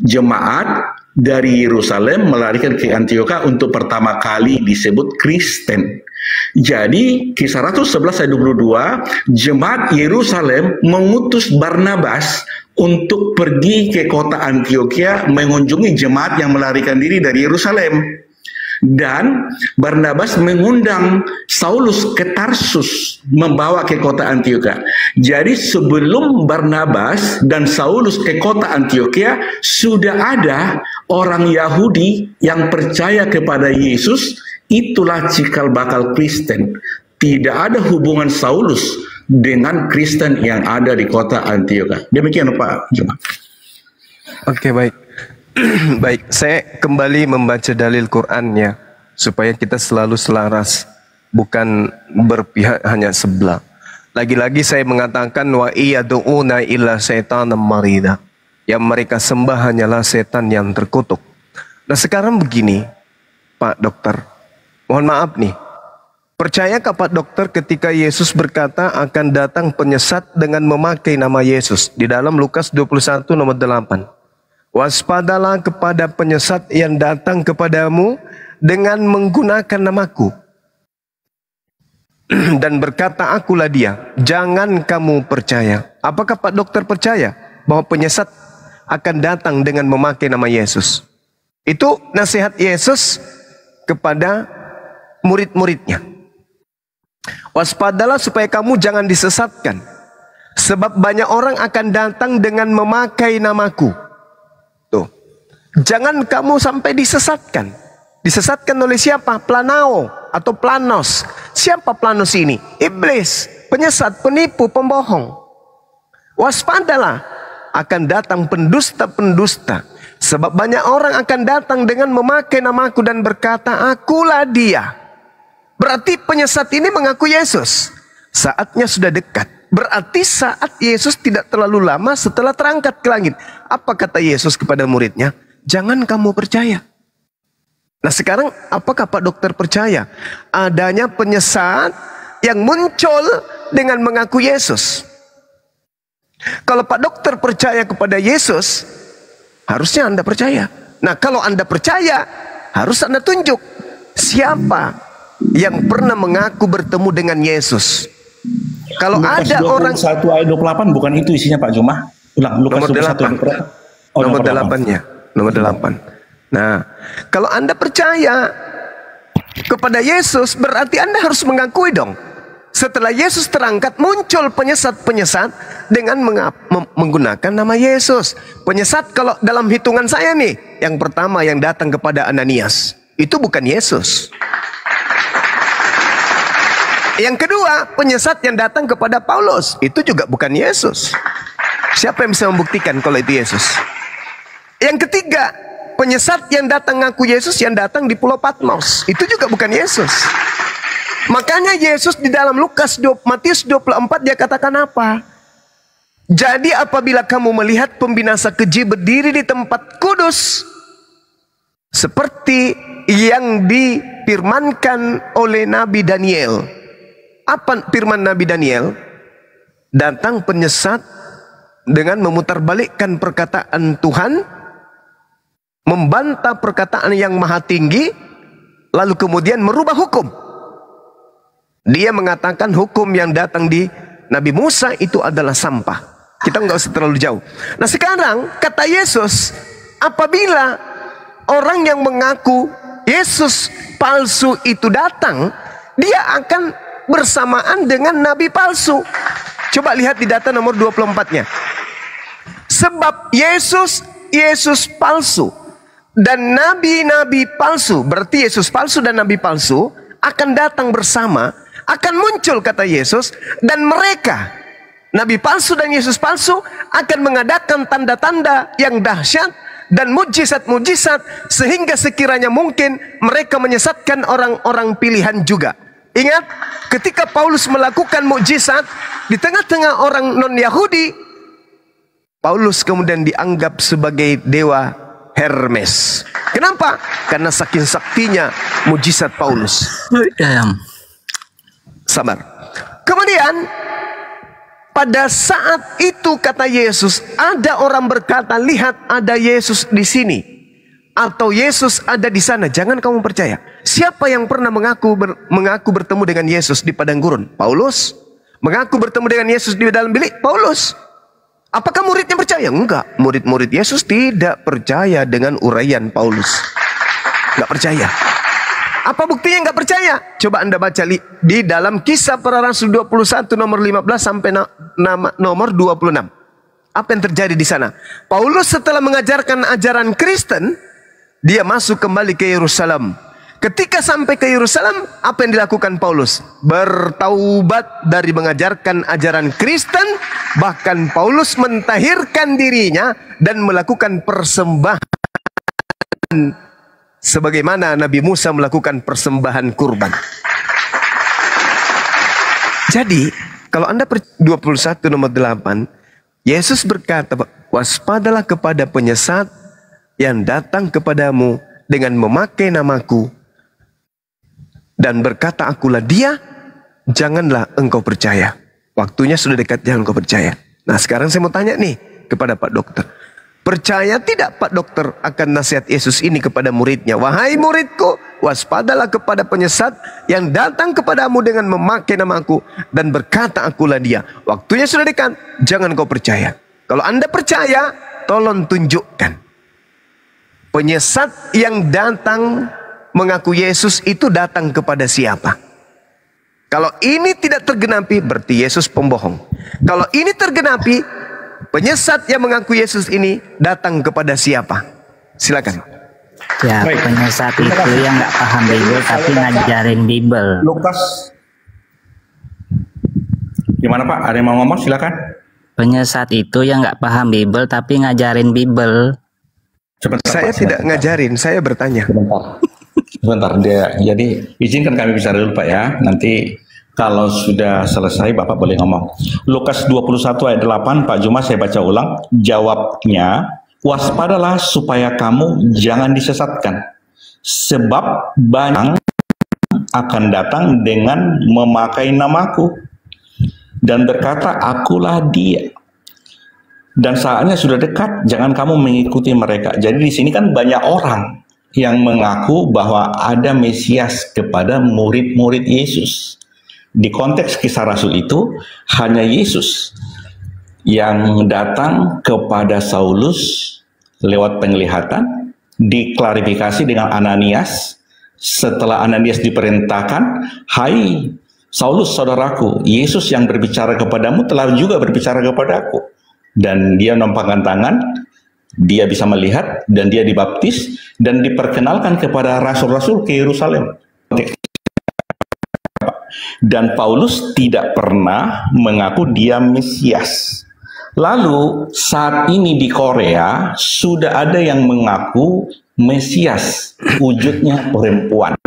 jemaat dari Yerusalem melarikan ke Antioquia untuk pertama kali disebut Kristen. Jadi Kisah Rasul 11 ayat 22, jemaat Yerusalem mengutus Barnabas untuk pergi ke kota Antioquia mengunjungi jemaat yang melarikan diri dari Yerusalem. Dan Barnabas mengundang Saulus ke Tarsus, membawa ke kota Antioquia. Jadi sebelum Barnabas dan Saulus ke kota Antioquia, sudah ada orang Yahudi yang percaya kepada Yesus. Itulah cikal bakal Kristen. Tidak ada hubungan Saulus dengan Kristen yang ada di kota Antioquia. Demikian Pak Juma. Oke, baik. Baik, saya kembali membaca dalil Qur'annya supaya kita selalu selaras, bukan berpihak hanya sebelah. Lagi-lagi saya mengatakan wa iyad'una illa syaitanam marida. Yang mereka sembah hanyalah setan yang terkutuk. Nah sekarang begini, Pak Dokter. Mohon maaf nih. Percayakah Pak Dokter ketika Yesus berkata akan datang penyesat dengan memakai nama Yesus? Di dalam Lukas 21 nomor 8. Waspadalah kepada penyesat yang datang kepadamu dengan menggunakan namaku. Dan berkata, akulah dia. Jangan kamu percaya. Apakah Pak Dokter percaya bahwa penyesat akan datang dengan memakai nama Yesus? Itu nasihat Yesus kepada murid-muridnya. Waspadalah supaya kamu jangan disesatkan. Sebab banyak orang akan datang dengan memakai namaku. Tuh. Jangan kamu sampai disesatkan. Disesatkan oleh siapa? Planao atau planos. Siapa planos ini? Iblis, penyesat, penipu, pembohong. Waspadalah, akan datang pendusta-pendusta. Sebab banyak orang akan datang dengan memakai namaku dan berkata, akulah dia. Berarti penyesat ini mengaku Yesus. Saatnya sudah dekat. Berarti saat Yesus tidak terlalu lama setelah terangkat ke langit. Apa kata Yesus kepada muridnya? Jangan kamu percaya. Nah sekarang apakah Pak Dokter percaya adanya penyesat yang muncul dengan mengaku Yesus? Kalau Pak Dokter percaya kepada Yesus, harusnya Anda percaya. Nah kalau Anda percaya, harus Anda tunjuk siapa yang pernah mengaku bertemu dengan Yesus. Kalau Lukas ada orang 1 ayat 28 bukan itu isinya Pak Juma. Ulang Lukas nomor 8-nya. Nomor 8. Nah, kalau Anda percaya kepada Yesus, berarti Anda harus mengakui dong. Setelah Yesus terangkat, muncul penyesat-penyesat dengan menggunakan nama Yesus. Penyesat kalau dalam hitungan saya nih, yang pertama yang datang kepada Ananias, itu bukan Yesus. Yang kedua, penyesat yang datang kepada Paulus, itu juga bukan Yesus. Siapa yang bisa membuktikan kalau itu Yesus? Yang ketiga, penyesat yang datang ngaku Yesus yang datang di Pulau Patmos, itu juga bukan Yesus. Makanya Yesus di dalam Matius 24 dia katakan apa? Jadi apabila kamu melihat pembinasa keji berdiri di tempat kudus, seperti yang difirmankan oleh Nabi Daniel. Apa firman Nabi Daniel? Datang penyesat dengan memutarbalikkan perkataan Tuhan, membantah perkataan yang maha tinggi, lalu kemudian merubah hukum. Dia mengatakan hukum yang datang di Nabi Musa itu adalah sampah. Kita nggak usah terlalu jauh. Nah sekarang kata Yesus, apabila orang yang mengaku Yesus palsu itu datang, dia akan bersamaan dengan nabi palsu. Coba lihat di data nomor 24-nya. Sebab Yesus palsu dan nabi-nabi palsu, berarti Yesus palsu dan nabi palsu akan datang bersama, akan muncul kata Yesus, dan mereka, nabi palsu dan Yesus palsu, akan mengadakan tanda-tanda yang dahsyat dan mujizat-mujizat, sehingga sekiranya mungkin mereka menyesatkan orang-orang pilihan juga. Ingat, ketika Paulus melakukan mukjizat di tengah-tengah orang non-Yahudi, Paulus kemudian dianggap sebagai dewa Hermes. Kenapa? Karena saking saktinya mukjizat Paulus. Sabar. Kemudian pada saat itu kata Yesus, ada orang berkata, lihat ada Yesus di sini, atau Yesus ada di sana. Jangan kamu percaya. Siapa yang pernah mengaku bertemu dengan Yesus di padang gurun? Paulus. Mengaku bertemu dengan Yesus di dalam bilik? Paulus. Apakah muridnya percaya? Enggak. Murid-murid Yesus tidak percaya dengan uraian Paulus. Enggak percaya. Apa buktinya enggak percaya? Coba Anda baca di dalam Kisah Para Rasul 21 nomor 15 sampai nomor 26. Apa yang terjadi di sana? Paulus setelah mengajarkan ajaran Kristen, dia masuk kembali ke Yerusalem. Ketika sampai ke Yerusalem, apa yang dilakukan Paulus? Bertaubat dari mengajarkan ajaran Kristen. Bahkan Paulus mentahirkan dirinya dan melakukan persembahan sebagaimana Nabi Musa melakukan persembahan kurban. Jadi, kalau Anda 21 nomor 8, Yesus berkata, waspadalah kepada penyesat yang datang kepadamu dengan memakai namaku dan berkata akulah dia, janganlah engkau percaya. Waktunya sudah dekat, jangan engkau percaya. Nah sekarang saya mau tanya nih kepada Pak Dokter. Percaya tidak Pak Dokter akan nasihat Yesus ini kepada muridnya? Wahai muridku, waspadalah kepada penyesat yang datang kepadamu dengan memakai namaku dan berkata akulah dia. Waktunya sudah dekat, jangan kau percaya. Kalau Anda percaya, tolong tunjukkan. Penyesat yang datang mengaku Yesus itu datang kepada siapa? Kalau ini tidak tergenapi, berarti Yesus pembohong. Kalau ini tergenapi, penyesat yang mengaku Yesus ini datang kepada siapa? Silakan. Ya, penyesat itu yang nggak paham Bible tapi ngajarin Bible. Lukas. Gimana Pak? Ada yang mau ngomong? Silakan. Penyesat itu yang nggak paham Bible tapi ngajarin Bible. Sebentar, saya Pak, tidak ngajarin, saya bertanya. Sebentar, jadi izinkan kami bicara dulu Pak ya. Nanti kalau sudah selesai Bapak boleh ngomong. Lukas 21 ayat 8, Pak Juma saya baca ulang. Jawabnya, waspadalah supaya kamu jangan disesatkan. Sebab banyak akan datang dengan memakai namaku dan berkata, akulah dia. Dan saatnya sudah dekat, jangan kamu mengikuti mereka. Jadi di sini kan banyak orang yang mengaku bahwa ada Mesias kepada murid-murid Yesus. Di konteks Kisah Rasul itu, hanya Yesus yang datang kepada Saulus lewat penglihatan, diklarifikasi dengan Ananias. Setelah Ananias diperintahkan, hai Saulus saudaraku, Yesus yang berbicara kepadamu telah juga berbicara kepadaku. Dan dia menampakkan tangan, dia bisa melihat, dan dia dibaptis, dan diperkenalkan kepada rasul-rasul ke Yerusalem. Dan Paulus tidak pernah mengaku dia Mesias. Lalu saat ini di Korea, sudah ada yang mengaku Mesias, wujudnya perempuan.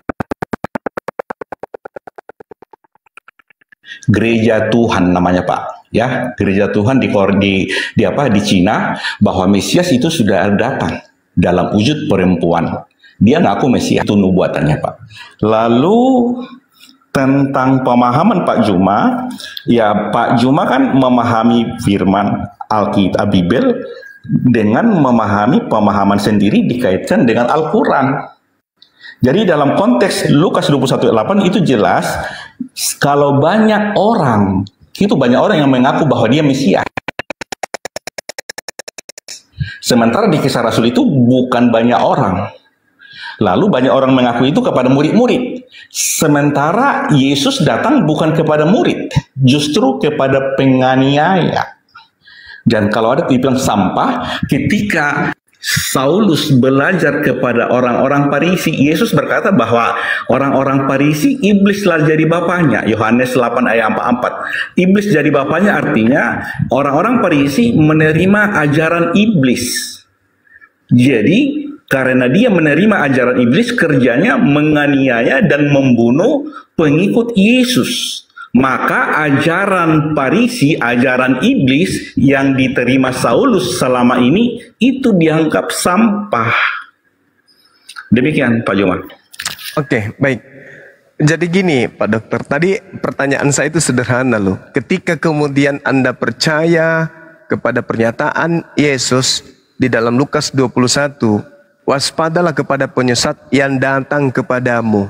Gereja Tuhan namanya Pak, ya Gereja Tuhan di Cina, bahwa Mesias itu sudah datang dalam wujud perempuan. Dia ngaku Mesias, itu nubuatannya Pak. Lalu tentang pemahaman Pak Juma, ya Pak Juma kan memahami firman Alkitab Bible dengan memahami pemahaman sendiri dikaitkan dengan Al-Quran. Jadi dalam konteks Lukas 21:8 itu jelas kalau banyak orang yang mengaku bahwa dia Mesias. Sementara di Kisah Rasul itu bukan banyak orang. Lalu banyak orang mengaku itu kepada murid-murid. Sementara Yesus datang bukan kepada murid, justru kepada penganiaya. Dan kalau ada dibilang sampah, ketika Saulus belajar kepada orang-orang Farisi, Yesus berkata bahwa orang-orang Farisi iblislah jadi bapaknya. Yohanes 8 ayat 44. Iblis jadi bapaknya artinya orang-orang Farisi menerima ajaran iblis. Jadi karena dia menerima ajaran iblis, kerjanya menganiaya dan membunuh pengikut Yesus. Maka ajaran Farisi, ajaran iblis yang diterima Saulus selama ini itu dianggap sampah. Demikian Pak Juma. Oke, baik. Jadi gini Pak Dokter, tadi pertanyaan saya itu sederhana loh. Ketika kemudian Anda percaya kepada pernyataan Yesus di dalam Lukas 21, waspadalah kepada penyesat yang datang kepadamu.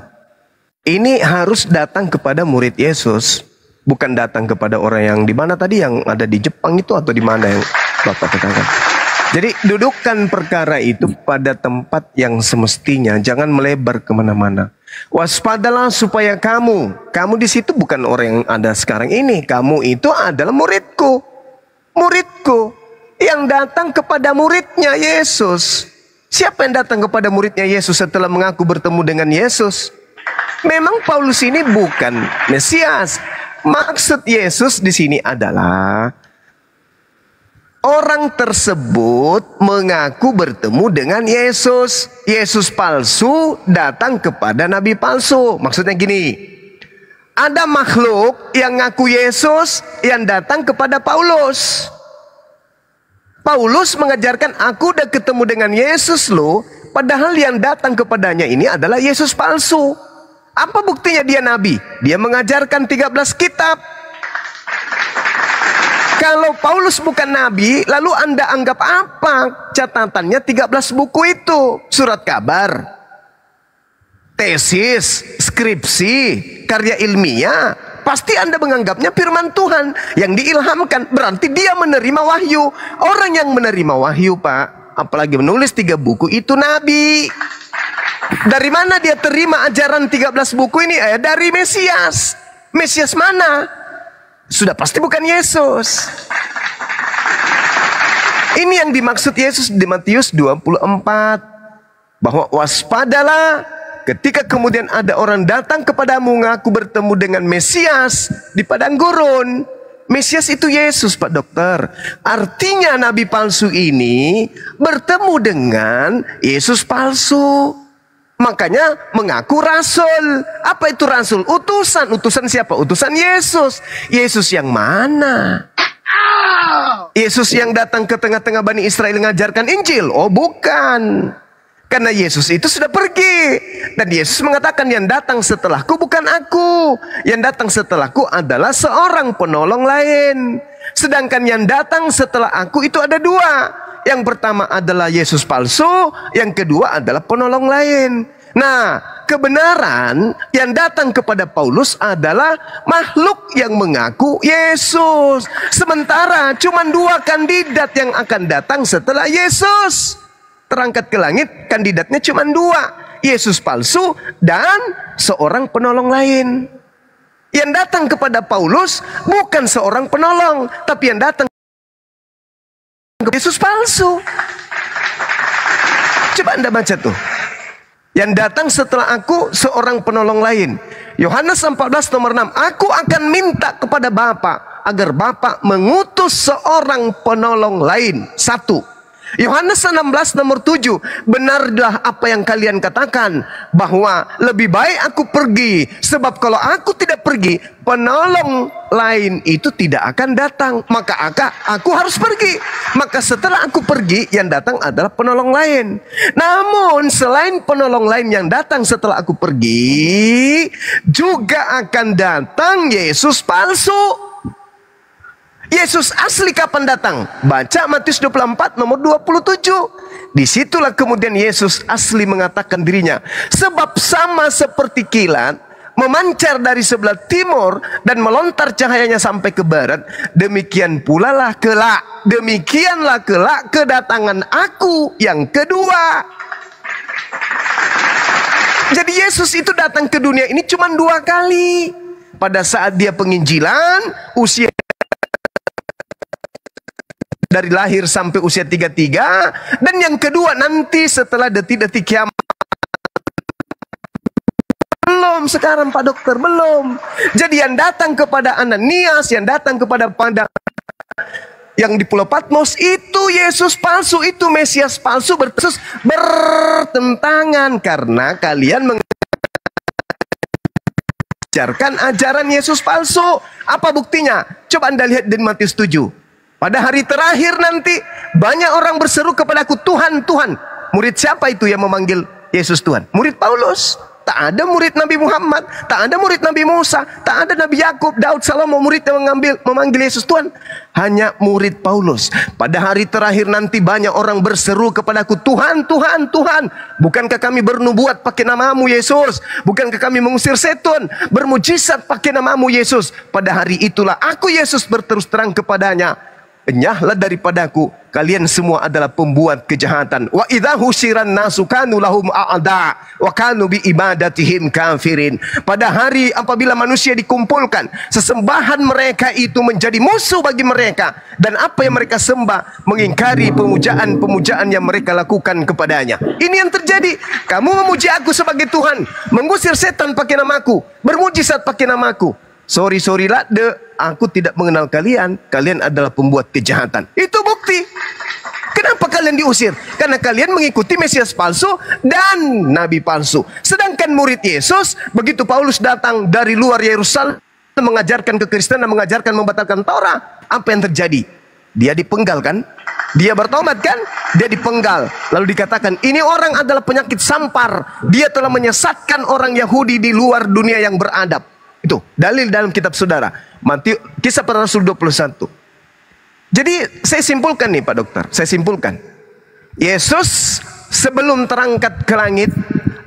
Ini harus datang kepada murid Yesus, bukan datang kepada orang yang di mana tadi, yang ada di Jepang itu atau di mana yang Bapak katakan. Jadi dudukkan perkara itu pada tempat yang semestinya, jangan melebar kemana-mana. Waspadalah supaya kamu di situ bukan orang yang ada sekarang ini, kamu itu adalah muridku yang datang kepada muridnya Yesus. Siapa yang datang kepada muridnya Yesus setelah mengaku bertemu dengan Yesus? Memang Paulus ini bukan Mesias. Maksud Yesus di sini adalah orang tersebut mengaku bertemu dengan Yesus. Yesus palsu datang kepada nabi palsu. Maksudnya gini, ada makhluk yang ngaku Yesus yang datang kepada Paulus. Paulus mengajarkan, aku udah ketemu dengan Yesus loh. Padahal yang datang kepadanya ini adalah Yesus palsu. Apa buktinya dia nabi? Dia mengajarkan 13 kitab. Kalau Paulus bukan nabi, lalu Anda anggap apa catatannya 13 buku itu? Surat kabar, tesis, skripsi, karya ilmiah. Pasti Anda menganggapnya firman Tuhan yang diilhamkan. Berarti dia menerima wahyu. Orang yang menerima wahyu, Pak, apalagi menulis 3 buku, itu nabi. Dari mana dia terima ajaran 13 buku ini? Dari Mesias. Mesias mana? Sudah pasti bukan Yesus. Ini yang dimaksud Yesus di Matius 24. Bahwa waspadalah ketika kemudian ada orang datang kepadamu mengaku bertemu dengan Mesias di padang gurun. Mesias itu Yesus, Pak Dokter. Artinya nabi palsu ini bertemu dengan Yesus palsu. Makanya mengaku rasul. Apa itu rasul? Utusan. Utusan siapa? Utusan Yesus. Yesus yang mana? Yesus yang datang ke tengah-tengah Bani Israel mengajarkan Injil? Oh bukan. Karena Yesus itu sudah pergi. Dan Yesus mengatakan, yang datang setelahku bukan aku. Yang datang setelahku adalah seorang penolong lain. Sedangkan yang datang setelah aku itu ada 2. Yang pertama adalah Yesus palsu, yang kedua adalah penolong lain. Nah, kebenaran yang datang kepada Paulus adalah makhluk yang mengaku Yesus. Sementara cuma 2 kandidat yang akan datang setelah Yesus. Terangkat ke langit, kandidatnya cuma 2. Yesus palsu dan seorang penolong lain. Yang datang kepada Paulus bukan seorang penolong, tapi yang datang Yesus palsu. Coba Anda baca tuh. Yang datang setelah aku seorang penolong lain. Yohanes 14 nomor 6. Aku akan minta kepada Bapa agar Bapa mengutus seorang penolong lain. 1. Yohanes 16 nomor 7. Benarlah apa yang kalian katakan, bahwa lebih baik aku pergi, sebab kalau aku tidak pergi, penolong lain itu tidak akan datang. Maka aku harus pergi. Maka setelah aku pergi, yang datang adalah penolong lain. Namun selain penolong lain yang datang setelah aku pergi, juga akan datang Yesus palsu. Yesus asli kapan datang? Baca Matius 24 nomor 27. Disitulah kemudian Yesus asli mengatakan dirinya. Sebab sama seperti kilat memancar dari sebelah timur dan melontar cahayanya sampai ke barat, demikianlah kelak kedatangan aku yang kedua. Jadi Yesus itu datang ke dunia ini cuma 2 kali. Pada saat dia penginjilan, usia dari lahir sampai usia 33. Dan yang kedua nanti setelah detik-detik kiamat. Belum sekarang Pak Dokter, belum. Jadi yang datang kepada Ananias, yang datang kepada yang di Pulau Patmos, itu Yesus palsu, itu Mesias palsu, bertentangan. Karena kalian mengajarkan ajaran Yesus palsu. Apa buktinya? Coba Anda lihat di Matius 7. Pada hari terakhir nanti banyak orang berseru kepadaku, Tuhan, Tuhan. Murid siapa itu yang memanggil Yesus Tuhan? Murid Paulus. Tak ada murid Nabi Muhammad, tak ada murid Nabi Musa, tak ada Nabi Yakub, Daud, Salomo, murid yang memanggil Yesus Tuhan. Hanya murid Paulus. Pada hari terakhir nanti banyak orang berseru kepadaku, Tuhan, Tuhan, Tuhan. Bukankah kami bernubuat pakai namamu Yesus? Bukankah kami mengusir setan, bermujizat pakai namamu Yesus? Pada hari itulah aku Yesus berterus terang kepadanya, enyahlah daripadaku, kalian semua adalah pembuat kejahatan. Wa idza husiran nasu kanu lahum a'da wa kanu bi ibadatihim kafirin. Pada hari apabila manusia dikumpulkan, sesembahan mereka itu menjadi musuh bagi mereka, dan apa yang mereka sembah mengingkari pemujaan yang mereka lakukan kepadanya. Ini yang terjadi. Kamu memuji aku sebagai Tuhan, mengusir setan pakai namaku, bermujizat pakai namaku. Sorry lah, aku tidak mengenal kalian. Kalian adalah pembuat kejahatan. Itu bukti. Kenapa kalian diusir? Karena kalian mengikuti Mesias palsu dan Nabi palsu. Sedangkan murid Yesus, begitu Paulus datang dari luar Yerusalem mengajarkan kekristenan, mengajarkan membatalkan Taurat, apa yang terjadi? Dia dipenggal kan? Dia bertobat kan? Dia dipenggal. Lalu dikatakan, ini orang adalah penyakit sampar. Dia telah menyesatkan orang Yahudi di luar dunia yang beradab. Itu dalil dalam kitab saudara. Kisah Para Rasul 21. Jadi saya simpulkan nih Pak Dokter. Saya simpulkan. Yesus sebelum terangkat ke langit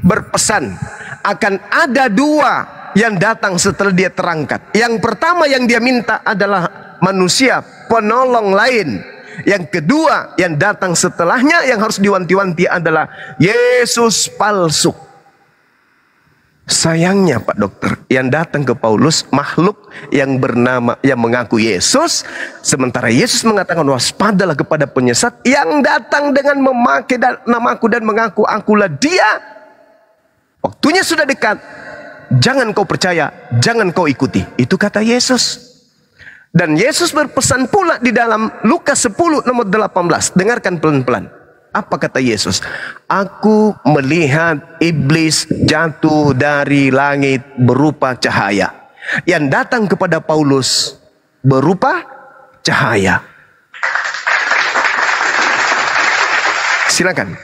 berpesan akan ada dua yang datang setelah dia terangkat. Yang pertama yang dia minta adalah manusia, penolong lain. Yang kedua yang datang setelahnya yang harus diwanti-wanti adalah Yesus palsu. Sayangnya Pak Dokter, yang datang ke Paulus makhluk yang mengaku Yesus, sementara Yesus mengatakan waspadalah kepada penyesat yang datang dengan memakai namaku dan mengaku akulah dia. Waktunya sudah dekat. Jangan kau percaya, jangan kau ikuti. Itu kata Yesus. Dan Yesus berpesan pula di dalam Lukas 10 nomor 18. Dengarkan pelan-pelan. Apa kata Yesus? Aku melihat iblis jatuh dari langit berupa cahaya. Yang datang kepada Paulus berupa cahaya. Silakan.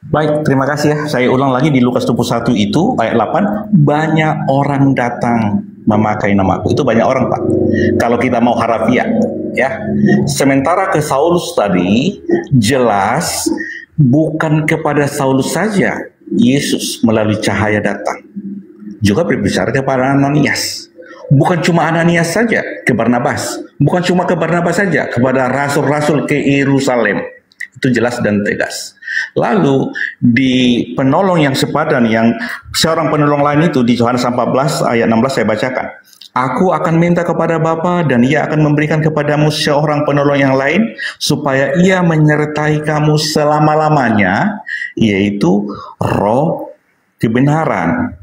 Baik, terima kasih ya. Saya ulang lagi di Lukas 21 itu ayat 8, banyak orang datang memakai namaku. Itu banyak orang, Pak. Kalau kita mau harafiah, ya. Sementara ke Saulus tadi jelas bukan kepada Saulus saja Yesus melalui cahaya datang. Juga berbicara kepada Ananias. Bukan cuma Ananias saja, ke Barnabas. Bukan cuma ke Barnabas saja, kepada rasul-rasul ke Yerusalem. Itu jelas dan tegas. Lalu di penolong yang sepadan, yang seorang penolong lain itu di Yohanes 14 ayat 16 saya bacakan. Aku akan minta kepada Bapa dan ia akan memberikan kepadamu seorang penolong yang lain supaya ia menyertai kamu selama-lamanya, yaitu Roh kebenaran.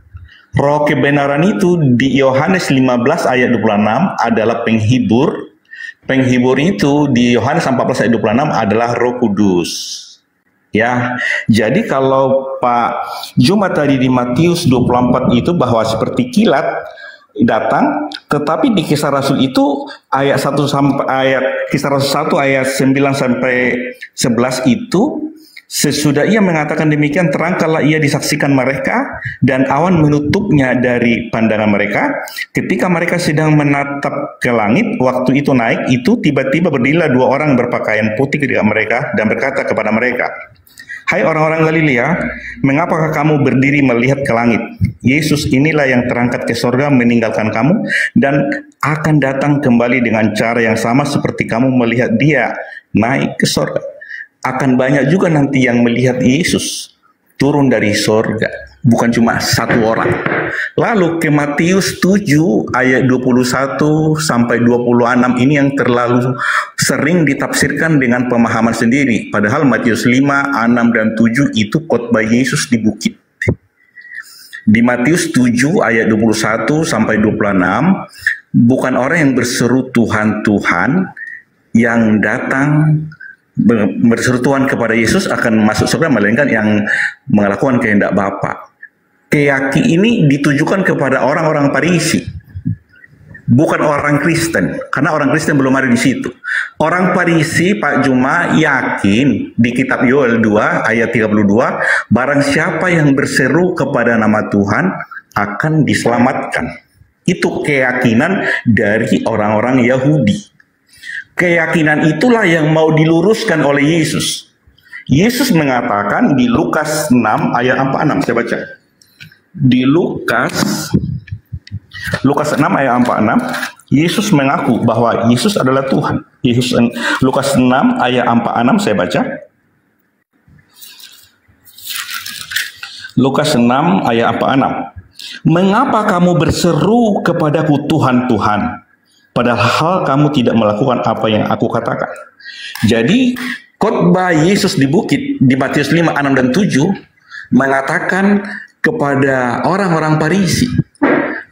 Roh kebenaran itu di Yohanes 15 ayat 26 adalah penghibur. Penghibur itu di Yohanes 14 ayat 26 adalah Roh Kudus. Ya, jadi kalau Pak Juma tadi di Matius 24 itu bahwa seperti kilat datang, tetapi di Kisah Rasul itu ayat 1 sampai Kisah Rasul 1 ayat 9 sampai 11 itu sesudah ia mengatakan demikian terangkanlah ia disaksikan mereka dan awan menutupnya dari pandangan mereka. Ketika mereka sedang menatap ke langit, waktu itu naik itu tiba-tiba berdirilah dua orang berpakaian putih ketika mereka dan berkata kepada mereka, hai orang-orang Galilea, mengapakah kamu berdiri melihat ke langit? Yesus inilah yang terangkat ke sorga meninggalkan kamu dan akan datang kembali dengan cara yang sama seperti kamu melihat dia naik ke sorga. Akan banyak juga nanti yang melihat Yesus turun dari sorga. Bukan cuma satu orang. Lalu ke Matius 7 ayat 21 sampai 26 ini yang terlalu sering ditafsirkan dengan pemahaman sendiri. Padahal Matius 5, 6, dan 7 itu khotbah Yesus di bukit. Di Matius 7 ayat 21 sampai 26, bukan orang yang berseru Tuhan, Tuhan yang datang berseru Tuhan kepada Yesus akan masuk surga, melainkan yang melakukan kehendak Bapa. Keyakinan ini ditujukan kepada orang-orang Farisi, bukan orang Kristen, karena orang Kristen belum ada di situ. Orang Farisi, Pak Juma, yakin di kitab Yoel 2 ayat 32, barang siapa yang berseru kepada nama Tuhan akan diselamatkan. Itu keyakinan dari orang-orang Yahudi. Keyakinan itulah yang mau diluruskan oleh Yesus. Yesus mengatakan di Lukas 6 ayat 46, saya baca. Di Lukas 6 ayat 46, Yesus mengaku bahwa Yesus adalah Tuhan. Lukas 6 ayat 46 saya baca. Lukas 6 ayat 46. Mengapa kamu berseru kepadaku Tuhan, Tuhan, padahal kamu tidak melakukan apa yang aku katakan? Jadi khotbah Yesus di bukit di Matius 5, 6, dan 7 mengatakan kepada orang-orang Farisi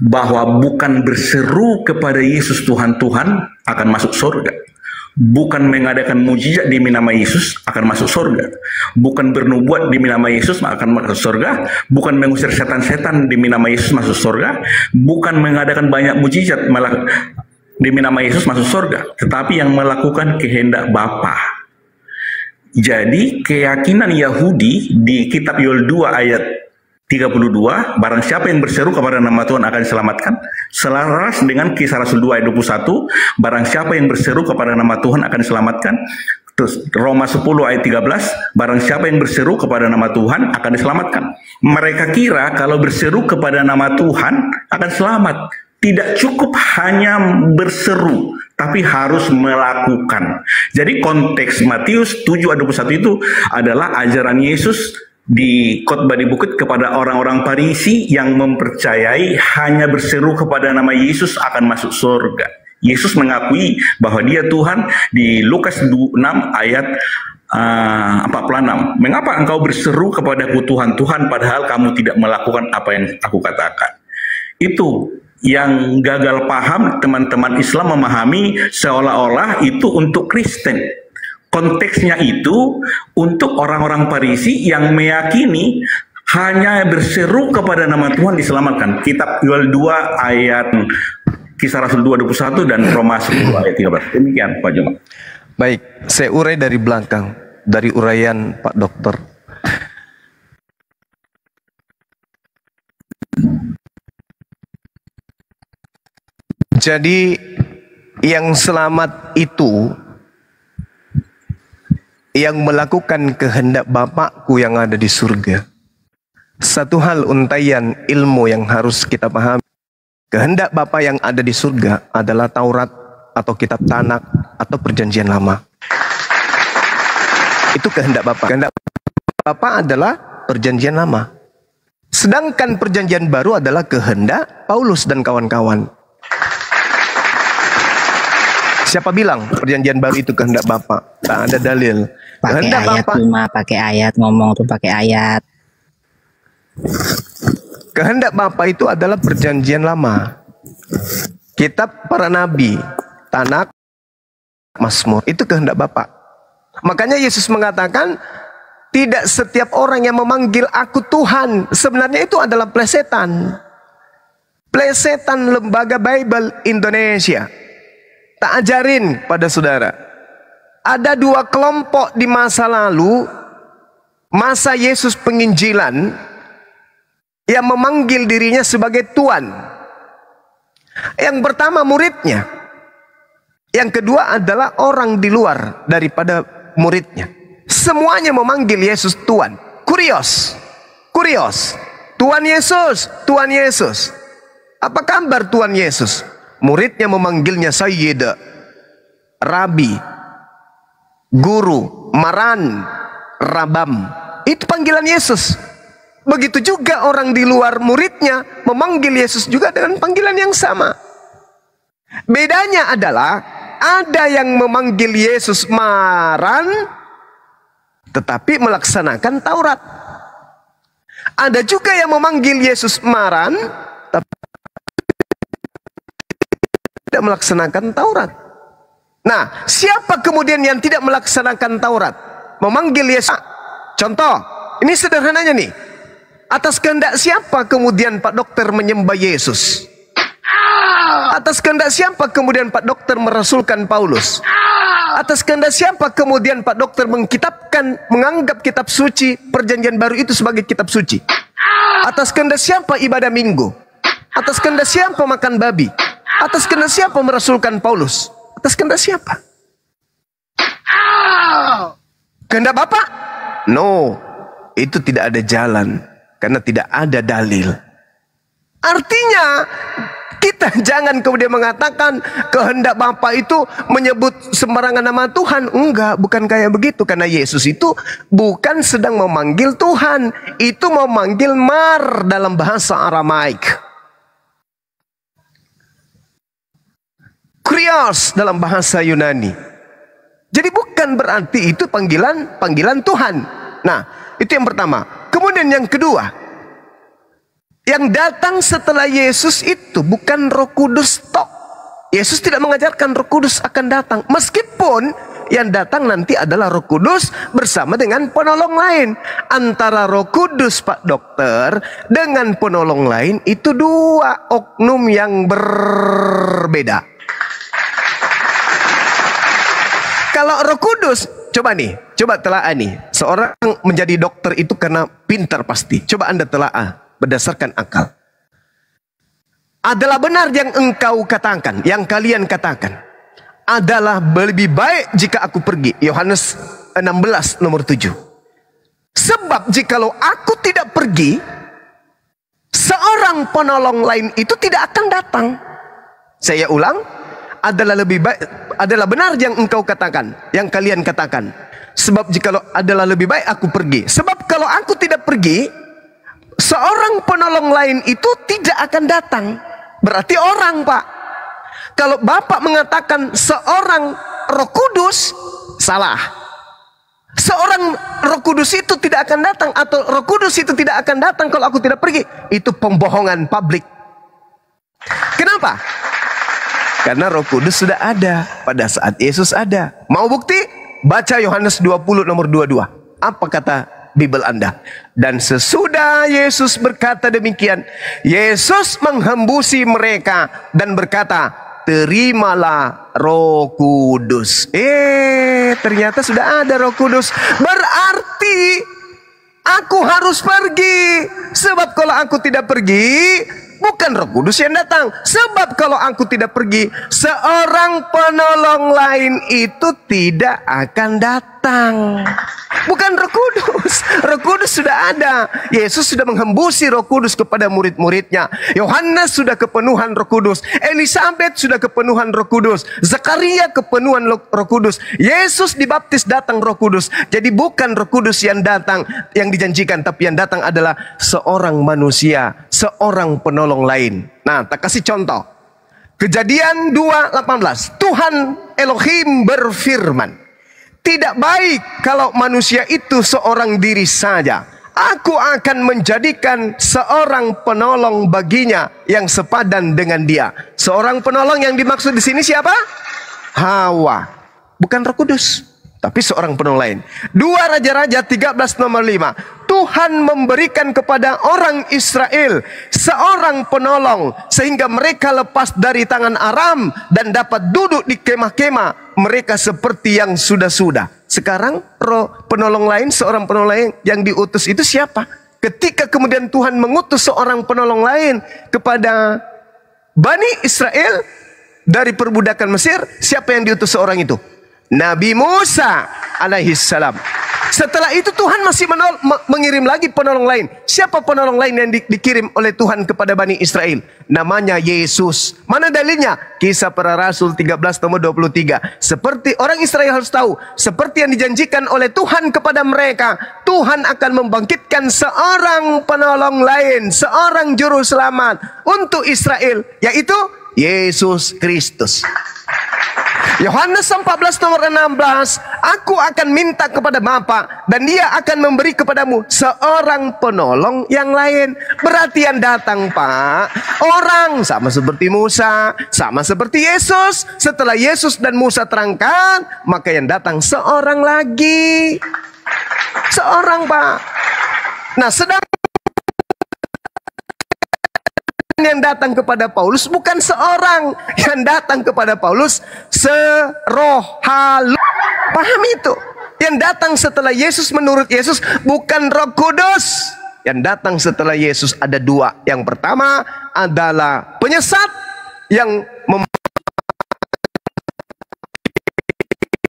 bahwa bukan berseru kepada Yesus Tuhan, Tuhan akan masuk surga. Bukan mengadakan mujizat demi nama Yesus akan masuk surga. Bukan bernubuat demi nama Yesus akan masuk surga. Bukan mengusir setan-setan demi nama Yesus masuk surga. Bukan mengadakan banyak mujizat demi nama Yesus masuk surga. Tetapi yang melakukan kehendak Bapa. Jadi keyakinan Yahudi di kitab Yoel 2 ayat 32, barang siapa yang berseru kepada nama Tuhan akan diselamatkan. Selaras dengan Kisah Rasul 2 ayat 21, barang siapa yang berseru kepada nama Tuhan akan diselamatkan. Terus Roma 10 ayat 13, barang siapa yang berseru kepada nama Tuhan akan diselamatkan. Mereka kira kalau berseru kepada nama Tuhan akan selamat. Tidak cukup hanya berseru, tapi harus melakukan. Jadi konteks Matius 7 ayat 21 itu adalah ajaran Yesus di khotbah di bukit kepada orang-orang Farisi yang mempercayai hanya berseru kepada nama Yesus akan masuk surga. Yesus mengakui bahwa dia Tuhan di Lukas 6 ayat 46. Mengapa engkau berseru kepadaku Tuhan, Tuhan, padahal kamu tidak melakukan apa yang aku katakan? Itu yang gagal paham teman-teman Islam memahami seolah-olah itu untuk Kristen. Konteksnya itu untuk orang-orang Farisi yang meyakini hanya berseru kepada nama Tuhan diselamatkan. Kitab Yoel 2 ayat Kisah Rasul 2 21 dan Roma 10 ayat 13. Demikian Pak Juma. Baik, saya urai dari belakang, dari uraian Pak Dokter. Jadi yang selamat itu yang melakukan kehendak Bapakku yang ada di surga. Satu hal untaian ilmu yang harus kita pahami. Kehendak Bapa yang ada di surga adalah Taurat atau kitab Tanak atau perjanjian lama. Itu kehendak Bapa. Kehendak Bapa adalah perjanjian lama. Sedangkan perjanjian baru adalah kehendak Paulus dan kawan-kawan. Siapa bilang perjanjian baru itu kehendak Bapa? Tak ada dalil. Pakai Kehendak ayat Bapa. cuma pakai ayat, ngomong tuh pakai ayat. Kehendak Bapa itu adalah perjanjian lama. Kitab para nabi, Tanak, Mazmur, itu kehendak Bapa. Makanya Yesus mengatakan, tidak setiap orang yang memanggil aku Tuhan, sebenarnya itu adalah plesetan. Plesetan Lembaga Bible Indonesia. Tak ajarin pada saudara. Ada dua kelompok di masa lalu, masa Yesus penginjilan, yang memanggil dirinya sebagai Tuhan. Yang pertama muridnya. Yang kedua adalah orang di luar daripada muridnya. Semuanya memanggil Yesus Tuhan. Kurios. Kurios. Tuhan Yesus. Tuhan Yesus. Apa kabar Tuhan Yesus? Muridnya memanggilnya Sayyid, Rabi, Guru, Maran, Rabam. Itu panggilan Yesus. Begitu juga orang di luar muridnya memanggil Yesus juga dengan panggilan yang sama. Bedanya adalah ada yang memanggil Yesus Maran tetapi melaksanakan Taurat. Ada juga yang memanggil Yesus Maran tapi tidak melaksanakan Taurat. Nah, siapa kemudian yang tidak melaksanakan Taurat? Memanggil Yesus. Contoh, ini sederhananya nih. Atas kehendak siapa kemudian Pak Dokter menyembah Yesus? Atas kehendak siapa kemudian Pak Dokter merasulkan Paulus? Atas kehendak siapa kemudian Pak Dokter menganggap kitab suci perjanjian baru itu sebagai kitab suci? Atas kehendak siapa ibadah minggu? Atas kehendak siapa makan babi? Atas kehendak siapa merasulkan Paulus? Atas kehendak siapa? Kehendak Bapa? No, itu tidak ada jalan karena tidak ada dalil. Artinya kita jangan kemudian mengatakan kehendak Bapa itu menyebut sembarangan nama Tuhan. Enggak, bukan kayak begitu. Karena Yesus itu bukan sedang memanggil Tuhan. Itu memanggil Mar dalam bahasa Aramaik. Krios dalam bahasa Yunani. Jadi bukan berarti itu panggilan Tuhan. Nah, itu yang pertama. Kemudian yang kedua, yang datang setelah Yesus itu bukan Roh Kudus tok. Yesus tidak mengajarkan Roh Kudus akan datang. Meskipun yang datang nanti adalah Roh Kudus bersama dengan penolong lain. Antara Roh Kudus Pak Dokter dengan penolong lain itu dua oknum yang berbeda. Kalau Roh Kudus coba telaah nih. Seorang menjadi dokter itu karena pintar pasti. Coba Anda telaah berdasarkan akal. Adalah benar yang engkau katakan, yang kalian katakan, adalah lebih baik jika aku pergi. Yohanes 16 nomor 7. Sebab jikalau aku tidak pergi, seorang penolong lain itu tidak akan datang. Saya ulang, adalah benar yang engkau katakan, yang kalian katakan. Sebab jikalau adalah lebih baik aku pergi. Sebab kalau aku tidak pergi, seorang penolong lain itu tidak akan datang. Berarti orang, Pak. Kalau Bapak mengatakan seorang Roh Kudus, salah. Seorang Roh Kudus itu tidak akan datang, atau Roh Kudus itu tidak akan datang kalau aku tidak pergi. Itu pembohongan publik. Kenapa? Karena Roh Kudus sudah ada pada saat Yesus ada. Mau bukti? Baca Yohanes 20 nomor 22. Apa kata Bible Anda? Dan sesudah Yesus berkata demikian, Yesus menghembusi mereka dan berkata, terimalah Roh Kudus. Ternyata sudah ada Roh Kudus. Berarti aku harus pergi. Sebab kalau aku tidak pergi, bukan Roh Kudus yang datang. Sebab kalau aku tidak pergi, seorang penolong lain itu tidak akan datang. Bukan Roh Kudus. Roh Kudus sudah ada. Yesus sudah menghembusi Roh Kudus kepada murid-muridnya. Yohanes sudah kepenuhan Roh Kudus. Elizabeth sudah kepenuhan Roh Kudus. Zakaria kepenuhan Roh Kudus. Yesus dibaptis datang Roh Kudus. Jadi bukan Roh Kudus yang datang, yang dijanjikan, tapi yang datang adalah seorang manusia, seorang penolong lain. Nah, tak kasih contoh. Kejadian 2:18. Tuhan Elohim berfirman, tidak baik kalau manusia itu seorang diri saja. Aku akan menjadikan seorang penolong baginya yang sepadan dengan dia. Seorang penolong yang dimaksud di sini siapa? Hawa. Bukan Roh Kudus, tapi seorang penolong lain. 2 Raja-Raja 13 nomor 5. Tuhan memberikan kepada orang Israel seorang penolong sehingga mereka lepas dari tangan Aram dan dapat duduk di kemah-kemah mereka seperti yang sudah-sudah. Sekarang penolong lain, seorang penolong lain yang diutus itu siapa? Ketika kemudian Tuhan mengutus seorang penolong lain kepada Bani Israel dari perbudakan Mesir, siapa yang diutus seorang itu? Nabi Musa alaihissalam. Setelah itu Tuhan masih mengirim lagi penolong lain. Siapa penolong lain yang dikirim oleh Tuhan kepada Bani Israel? Namanya Yesus. Mana dalilnya? Kisah Para Rasul 13 nomor 23. Seperti orang Israel harus tahu, seperti yang dijanjikan oleh Tuhan kepada mereka, Tuhan akan membangkitkan seorang penolong lain, seorang juru selamat untuk Israel, yaitu Yesus Kristus. Yohanes 14 nomor 16, aku akan minta kepada Bapa dan dia akan memberi kepadamu seorang penolong yang lain. Berarti yang datang, Pak, orang sama seperti Musa, sama seperti Yesus. Setelah Yesus dan Musa terangkat, maka yang datang seorang lagi. Seorang, Pak. Nah, sedang yang datang kepada Paulus bukan seorang, yang datang kepada Paulus serohalu. Paham itu? Yang datang setelah Yesus menurut Yesus bukan Roh Kudus. Yang datang setelah Yesus ada dua. Yang pertama adalah penyesat yang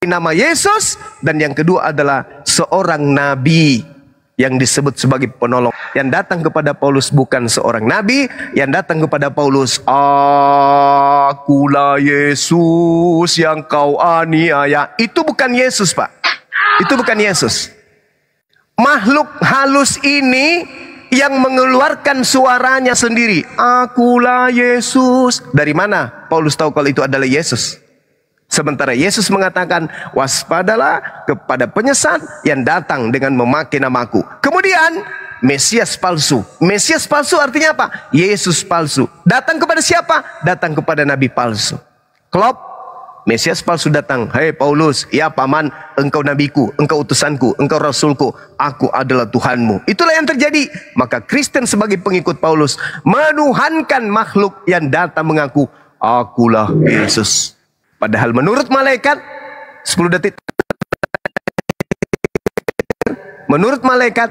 nama Yesus, dan yang kedua adalah seorang nabi yang disebut sebagai penolong. Yang datang kepada Paulus bukan seorang nabi, yang datang kepada Paulus, akulah Yesus yang kau aniaya. Itu bukan Yesus, Pak. Itu bukan Yesus. Makhluk halus ini yang mengeluarkan suaranya sendiri. Akulah Yesus. Dari mana Paulus tahu kalau itu adalah Yesus? Sementara Yesus mengatakan, waspadalah kepada penyesat yang datang dengan memakai namaku. Kemudian, Mesias palsu. Mesias palsu artinya apa? Yesus palsu. Datang kepada siapa? Datang kepada nabi palsu. Klop, Mesias palsu datang. Hei Paulus, ya paman, engkau nabiku, engkau utusanku, engkau rasulku, aku adalah Tuhanmu. Itulah yang terjadi. Maka Kristen sebagai pengikut Paulus menuhankan makhluk yang datang mengaku, akulah Yesus. Padahal menurut malaikat 10 detik menurut malaikat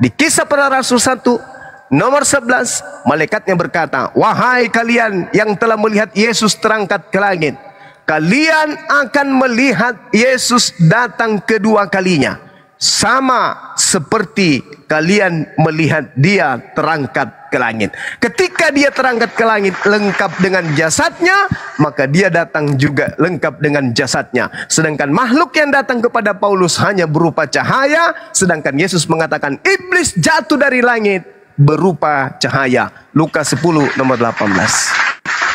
di Kisah Para Rasul 1 nomor 11, malaikatnya berkata, wahai kalian yang telah melihat Yesus terangkat ke langit, kalian akan melihat Yesus datang kedua kalinya, sama seperti kalian melihat dia terangkat ke langit. Ketika dia terangkat ke langit lengkap dengan jasadnya, maka dia datang juga lengkap dengan jasadnya. Sedangkan makhluk yang datang kepada Paulus hanya berupa cahaya, sedangkan Yesus mengatakan iblis jatuh dari langit berupa cahaya. Lukas 10 nomor 18.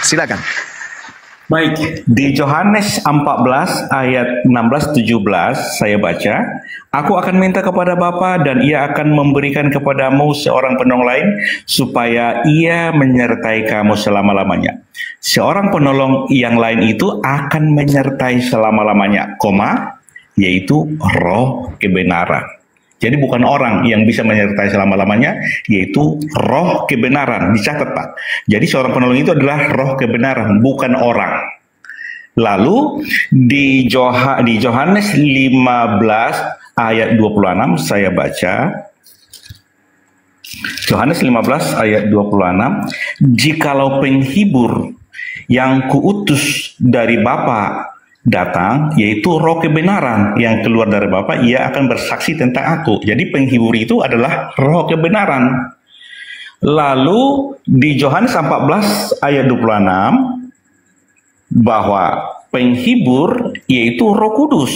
Silakan. Baik, di Yohanes 14 ayat 16-17 saya baca, aku akan minta kepada Bapa dan ia akan memberikan kepadamu seorang penolong lain supaya ia menyertai kamu selama-lamanya. Seorang penolong yang lain itu akan menyertai selama-lamanya, yaitu Roh kebenaran. Jadi bukan orang yang bisa menyertai selama-lamanya, yaitu roh kebenaran. Dicatat, Pak. Jadi seorang penolong itu adalah roh kebenaran, bukan orang. Lalu di Yohanes 15 ayat 26 saya baca. Yohanes 15 ayat 26, jikalau penghibur yang kuutus dari Bapa datang, yaitu roh kebenaran yang keluar dari Bapa, ia akan bersaksi tentang aku. Jadi penghibur itu adalah roh kebenaran. Lalu di Yohanes 14 ayat 26 bahwa penghibur yaitu Roh Kudus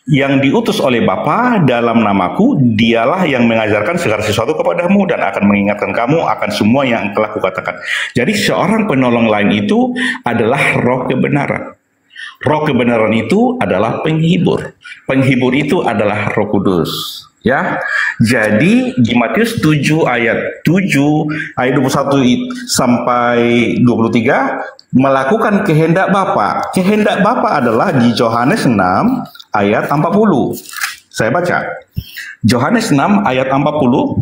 yang diutus oleh Bapa dalam namaku, dialah yang mengajarkan segala sesuatu kepadamu dan akan mengingatkan kamu akan semua yang telah kukatakan. Jadi seorang penolong lain itu adalah roh kebenaran. Roh kebenaran itu adalah penghibur. Penghibur itu adalah Roh Kudus. Ya. Jadi di Matius 7 ayat 21 sampai 23 melakukan kehendak Bapa. Kehendak Bapa adalah di Yohanes 6 ayat 40. Saya baca. Yohanes 6 ayat 40.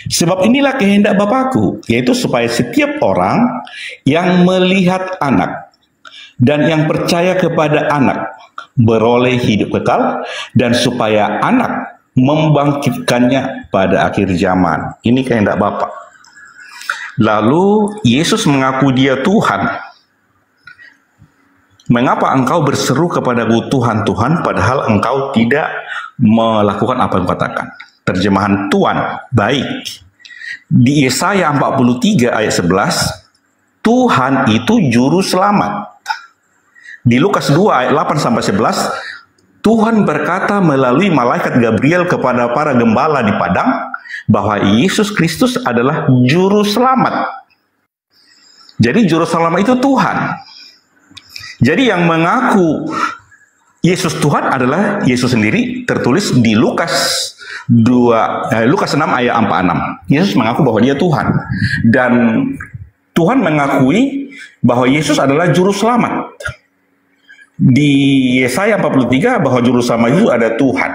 Sebab inilah kehendak Bapakku, yaitu supaya setiap orang yang melihat anak dan yang percaya kepada anak beroleh hidup kekal, dan supaya anak membangkitkannya pada akhir zaman. Ini kehendak Bapa. Lalu Yesus mengaku dia Tuhan. Mengapa engkau berseru kepadaku Tuhan, Tuhan, padahal engkau tidak melakukan apa yang katakan? Terjemahan Tuhan, baik. Di Yesaya 43 ayat 11, Tuhan itu juru selamat. Di Lukas 2 ayat 8 sampai 11, Tuhan berkata melalui malaikat Gabriel kepada para gembala di padang bahwa Yesus Kristus adalah juru selamat. Jadi juru selamat itu Tuhan. Jadi yang mengaku Yesus Tuhan adalah Yesus sendiri, tertulis di Lukas 6 ayat 46. Yesus mengaku bahwa dia Tuhan. Dan Tuhan mengakui bahwa Yesus adalah juru selamat. Di Yesaya 43 bahwa juru selamat itu ada Tuhan.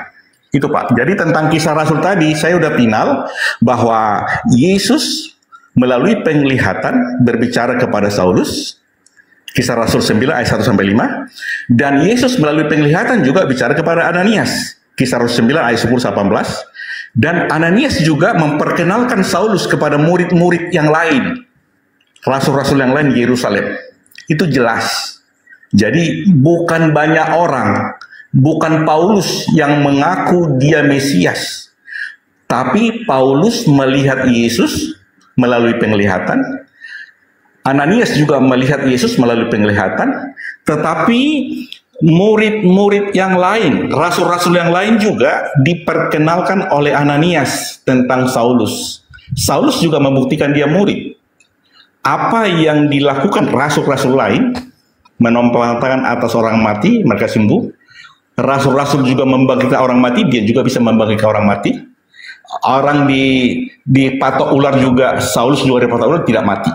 Itu Pak. Jadi tentang kisah Rasul tadi saya udah final bahwa Yesus melalui penglihatan berbicara kepada Saulus. Kisah Rasul 9 ayat 1 sampai 5. Dan Yesus melalui penglihatan juga bicara kepada Ananias. Kisah Rasul 9 ayat 10 sampai 18. Dan Ananias juga memperkenalkan Saulus kepada murid-murid yang lain. Rasul-rasul yang lain di Yerusalem. Itu jelas. Jadi bukan banyak orang, bukan Paulus yang mengaku dia Mesias, tapi Paulus melihat Yesus melalui penglihatan. Ananias juga melihat Yesus melalui penglihatan, tetapi murid-murid yang lain, rasul-rasul yang lain juga diperkenalkan oleh Ananias tentang Saulus. Saulus juga membuktikan dia murid. Apa yang dilakukan rasul-rasul lain, menampakkan atas orang mati, mereka sembuh. Rasul-rasul juga membangkitkan orang mati, dia juga bisa membangkitkan orang mati. Orang dipatok ular juga, Saulus juga dipatok ular, tidak mati.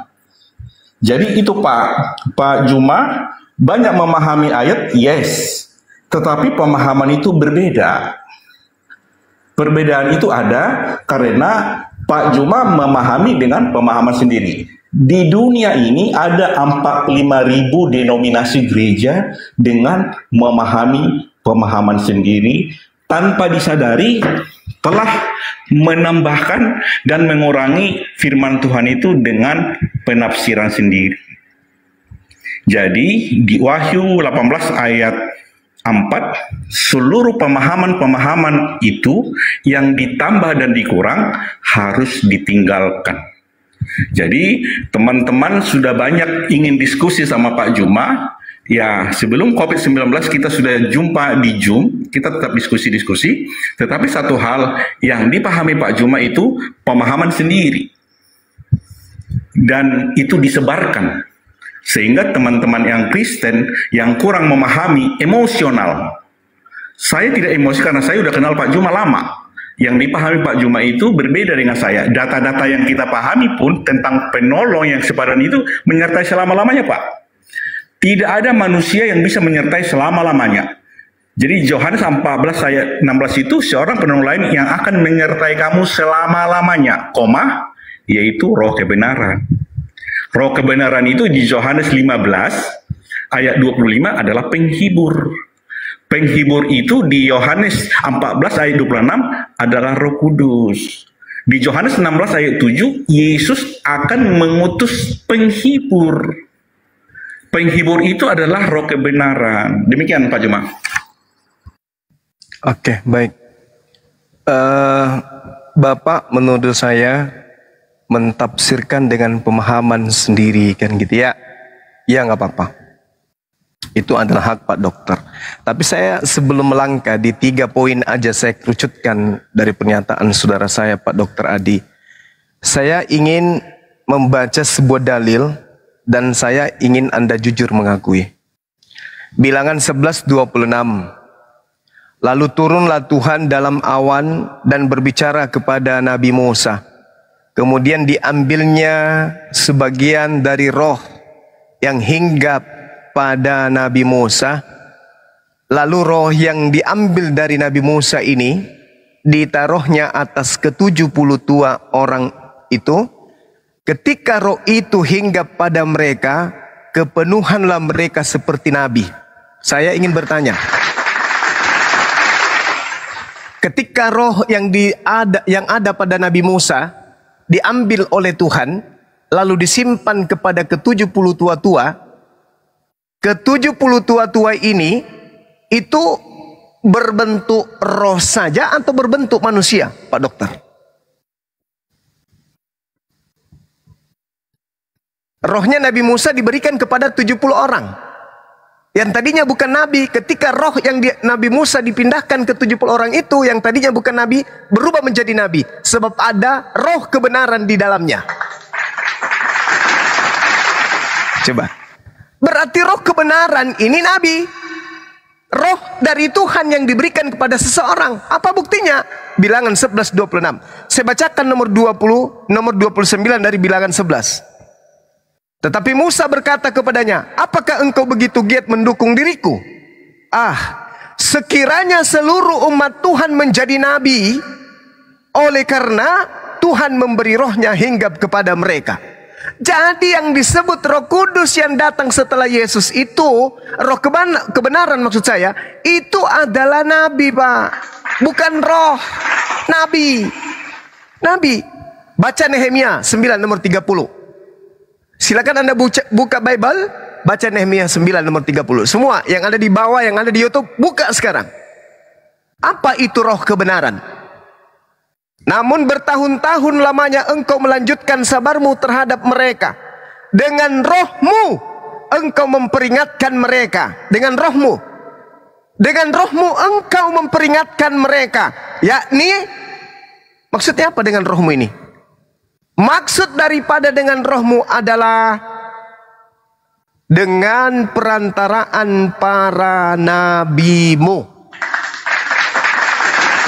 Jadi itu Pak Juma banyak memahami ayat, yes. Tetapi pemahaman itu berbeda. Perbedaan itu ada karena Pak Juma memahami dengan pemahaman sendiri. Di dunia ini ada 45.000 denominasi gereja dengan memahami pemahaman sendiri tanpa disadari telah menambahkan dan mengurangi firman Tuhan itu dengan penafsiran sendiri. Jadi di Wahyu 18 ayat 4, seluruh pemahaman-pemahaman itu yang ditambah dan dikurang harus ditinggalkan. Jadi teman-teman sudah banyak ingin diskusi sama Pak Juma. Ya, sebelum COVID-19 kita sudah jumpa di Zoom, kita tetap diskusi-diskusi. Tetapi satu hal yang dipahami Pak Juma itu pemahaman sendiri. Dan itu disebarkan. Sehingga teman-teman yang Kristen yang kurang memahami emosional. Saya tidak emosi karena saya udah kenal Pak Juma lama. Yang dipahami Pak Juma itu berbeda dengan saya. Data-data yang kita pahami pun tentang penolong yang sepadan itu menyertai selama-lamanya, Pak. Tidak ada manusia yang bisa menyertai selama-lamanya. Jadi Yohanes 14 ayat 16 itu seorang penolong lain yang akan menyertai kamu selama-lamanya, yaitu roh kebenaran. Roh kebenaran itu di Yohanes 15 ayat 25 adalah penghibur. Penghibur itu di Yohanes 14 ayat 26 adalah Roh Kudus. Di Yohanes 16 ayat 7 Yesus akan mengutus penghibur. Penghibur itu adalah roh kebenaran. Demikian Pak Juma. Oke, baik. Bapak menuduh saya mentafsirkan dengan pemahaman sendiri, kan gitu ya? Ya nggak apa-apa. Itu adalah hak Pak Dokter. Tapi saya sebelum melangkah di 3 poin aja saya kerucutkan dari pernyataan saudara saya Pak Dokter Adi. Saya ingin membaca sebuah dalil dan saya ingin Anda jujur mengakui. Bilangan 11:26. Lalu turunlah Tuhan dalam awan dan berbicara kepada Nabi Musa. Kemudian diambilnya sebagian dari roh yang hinggap pada Nabi Musa. Lalu roh yang diambil dari Nabi Musa ini ditaruhnya atas ke-70 tua orang itu. Ketika roh itu hinggap pada mereka, kepenuhanlah mereka seperti Nabi. Saya ingin bertanya. Ketika roh yang ada pada Nabi Musa diambil oleh Tuhan, lalu disimpan kepada ke-70 tua-tua, ke-70 tua-tua ini itu berbentuk roh saja atau berbentuk manusia, Pak Dokter? Rohnya Nabi Musa diberikan kepada 70 orang. Yang tadinya bukan Nabi, ketika roh yang Nabi Musa dipindahkan ke 70 orang itu, yang tadinya bukan Nabi, berubah menjadi Nabi. Sebab ada roh kebenaran di dalamnya. Coba. Berarti roh kebenaran ini Nabi. Roh dari Tuhan yang diberikan kepada seseorang. Apa buktinya? Bilangan 11:26. Saya bacakan nomor 20, nomor 29 dari bilangan 11. Tetapi Musa berkata kepadanya, apakah engkau begitu giat mendukung diriku? Sekiranya seluruh umat Tuhan menjadi nabi, oleh karena Tuhan memberi rohnya hinggap kepada mereka. Jadi yang disebut Roh Kudus yang datang setelah Yesus itu, roh kebenaran maksud saya, itu adalah nabi, Pak. Bukan roh, nabi. Nabi. Baca Nehemia 9 nomor 30. Silakan Anda buka Bible, baca Nehemia 9 nomor 30. Semua yang ada di bawah, yang ada di YouTube, buka sekarang. Apa itu roh kebenaran? Namun bertahun-tahun lamanya engkau melanjutkan sabarmu terhadap mereka. Dengan rohmu engkau memperingatkan mereka. Dengan rohmu. Dengan rohmu engkau memperingatkan mereka. Yakni, maksudnya apa dengan rohmu ini? Maksud daripada dengan rohmu adalah dengan perantaraan para nabimu.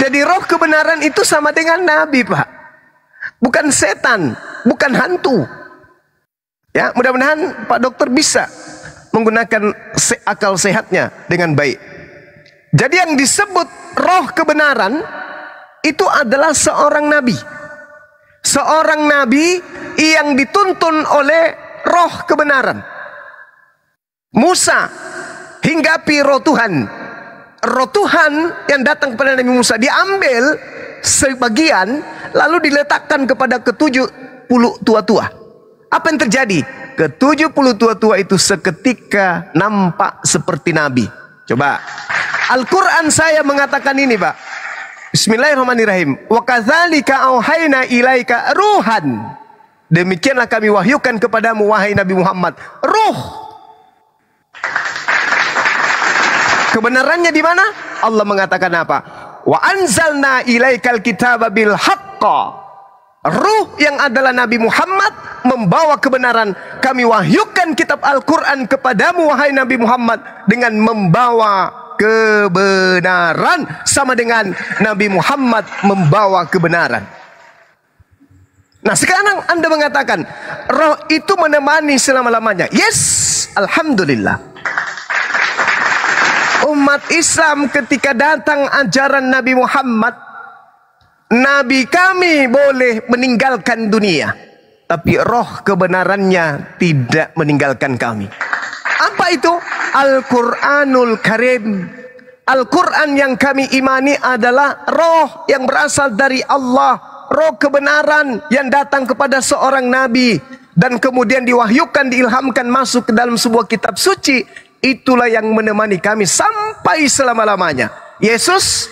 Jadi roh kebenaran itu sama dengan nabi, Pak. Bukan setan, bukan hantu. Ya, mudah-mudahan Pak Dokter bisa menggunakan akal sehatnya dengan baik. Jadi yang disebut roh kebenaran itu adalah seorang nabi. Seorang nabi yang dituntun oleh roh kebenaran. Musa hinggapi roh Tuhan. roh Tuhan yang datang kepada Nabi Musa diambil sebagian lalu diletakkan kepada ke-70 tua-tua. Apa yang terjadi? Ke-70 tua-tua itu seketika nampak seperti Nabi. Coba, Al-Quran saya mengatakan ini, Pak. Bismillahirrahmanirrahim. Wa kadzalika auhayna ilaika ruhan. Demikianlah kami wahyukan kepadamu wahai Nabi Muhammad, ruh. Kebenarannya di mana? Allah mengatakan apa? Wa anzalna ilaikal kitaba bil haqqa. Ruh yang adalah Nabi Muhammad membawa kebenaran. Kami wahyukan kitab Al-Quran kepadamu wahai Nabi Muhammad dengan membawa kebenaran, sama dengan Nabi Muhammad membawa kebenaran. Nah, sekarang Anda mengatakan roh itu menemani selama-lamanya. Yes, alhamdulillah. Umat Islam ketika datang ajaran Nabi Muhammad, Nabi kami boleh meninggalkan dunia, tapi roh kebenarannya tidak meninggalkan kami. Apa itu? Al-Quranul Karim. Al-Quran yang kami imani adalah roh yang berasal dari Allah, roh kebenaran yang datang kepada seorang nabi dan kemudian diwahyukan, diilhamkan masuk ke dalam sebuah kitab suci. Itulah yang menemani kami sampai selama-lamanya. Yesus,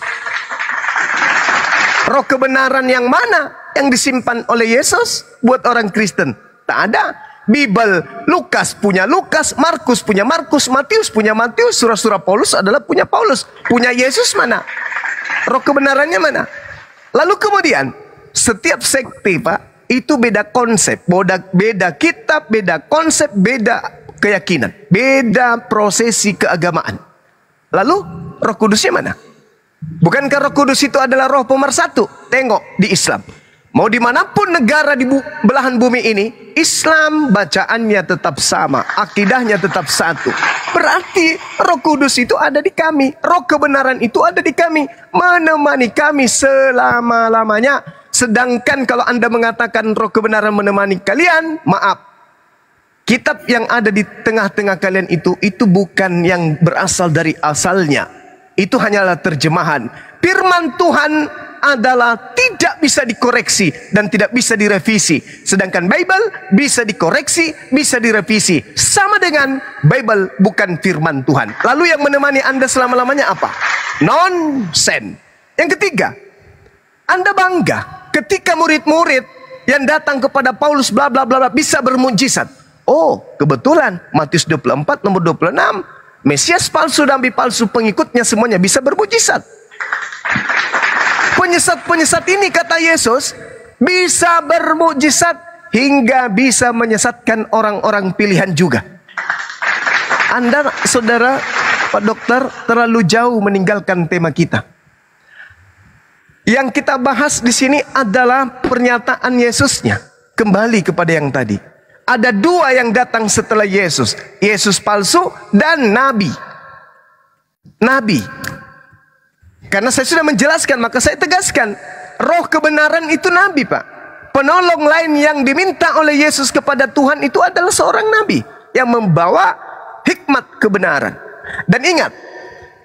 roh kebenaran yang mana yang disimpan oleh Yesus buat orang Kristen? Tak ada. Bible, Lukas punya Lukas, Markus punya Markus, Matius punya Matius, surah-surah Paulus adalah punya Paulus. Punya Yesus mana? Roh kebenarannya mana? Lalu kemudian setiap sekte, Pak, itu beda konsep, beda kitab, beda konsep, beda keyakinan, beda prosesi keagamaan. Lalu Roh Kudusnya mana? Bukankah Roh Kudus itu adalah roh pemersatu? Tengok di Islam, mau dimanapun negara di belahan bumi ini, Islam bacaannya tetap sama, akidahnya tetap satu. Berarti Roh Kudus itu ada di kami, roh kebenaran itu ada di kami, menemani kami selama-lamanya. Sedangkan kalau Anda mengatakan roh kebenaran menemani kalian, maaf, kitab yang ada di tengah-tengah kalian itu bukan yang berasal dari asalnya. Itu hanyalah terjemahan. Firman Tuhan adalah tidak bisa dikoreksi dan tidak bisa direvisi. Sedangkan Bible bisa dikoreksi, bisa direvisi. Sama dengan Bible bukan firman Tuhan. Lalu yang menemani Anda selama-lamanya apa? Nonsense. Yang ketiga, Anda bangga ketika murid-murid yang datang kepada Paulus bla bla bla bisa bermujizat. Oh, kebetulan Matius 24 nomor 26, Mesias palsu, nabi palsu, pengikutnya semuanya bisa bermujizat. Penyesat-penyesat ini, kata Yesus, bisa bermujizat hingga bisa menyesatkan orang-orang pilihan juga. Anda, saudara, Pak Dokter, terlalu jauh meninggalkan tema kita. Yang kita bahas di sini adalah pernyataan Yesusnya. Kembali kepada yang tadi. Ada dua yang datang setelah Yesus. Yesus palsu dan nabi. Nabi. Karena saya sudah menjelaskan, maka saya tegaskan. Roh kebenaran itu nabi, Pak. Penolong lain yang diminta oleh Yesus kepada Tuhan itu adalah seorang nabi. Yang membawa hikmat kebenaran. Dan ingat,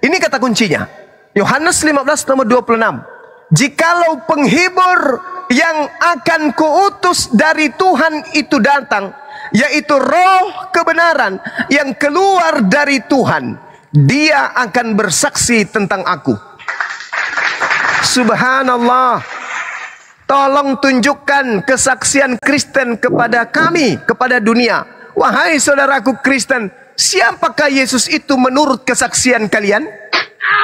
ini kata kuncinya. Yohanes 15 nomor 26. Jikalau penghibur yang akan kuutus dari Tuhan itu datang, yaitu roh kebenaran yang keluar dari Tuhan, dia akan bersaksi tentang aku. Subhanallah. Tolong tunjukkan kesaksian Kristen kepada kami, kepada dunia. Wahai saudaraku Kristen, siapakah Yesus itu menurut kesaksian kalian?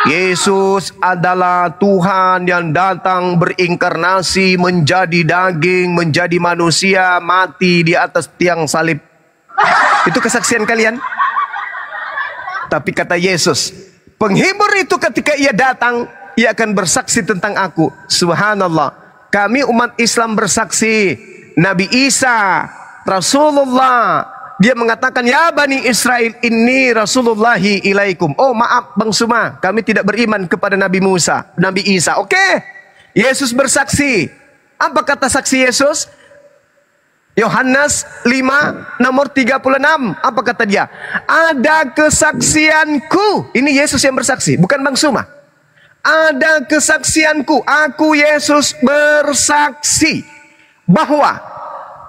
Yesus adalah Tuhan yang datang berinkarnasi, menjadi daging, menjadi manusia, mati di atas tiang salib. Itu kesaksian kalian? Tapi kata Yesus, penghibur itu ketika ia datang, ia akan bersaksi tentang aku. Subhanallah. Kami umat Islam bersaksi. Nabi Isa, Rasulullah, dia mengatakan, ya Bani Israel, inni Rasulullahi ilaikum. Oh maaf Bang Suma, kami tidak beriman kepada Nabi Musa, Nabi Isa. Oke, Yesus bersaksi. Apa kata saksi Yesus? Yohanes 5 nomor 36. Apa kata dia? Ada kesaksianku. Ini Yesus yang bersaksi, bukan Bang Suma. Ada kesaksianku. Aku Yesus bersaksi bahwa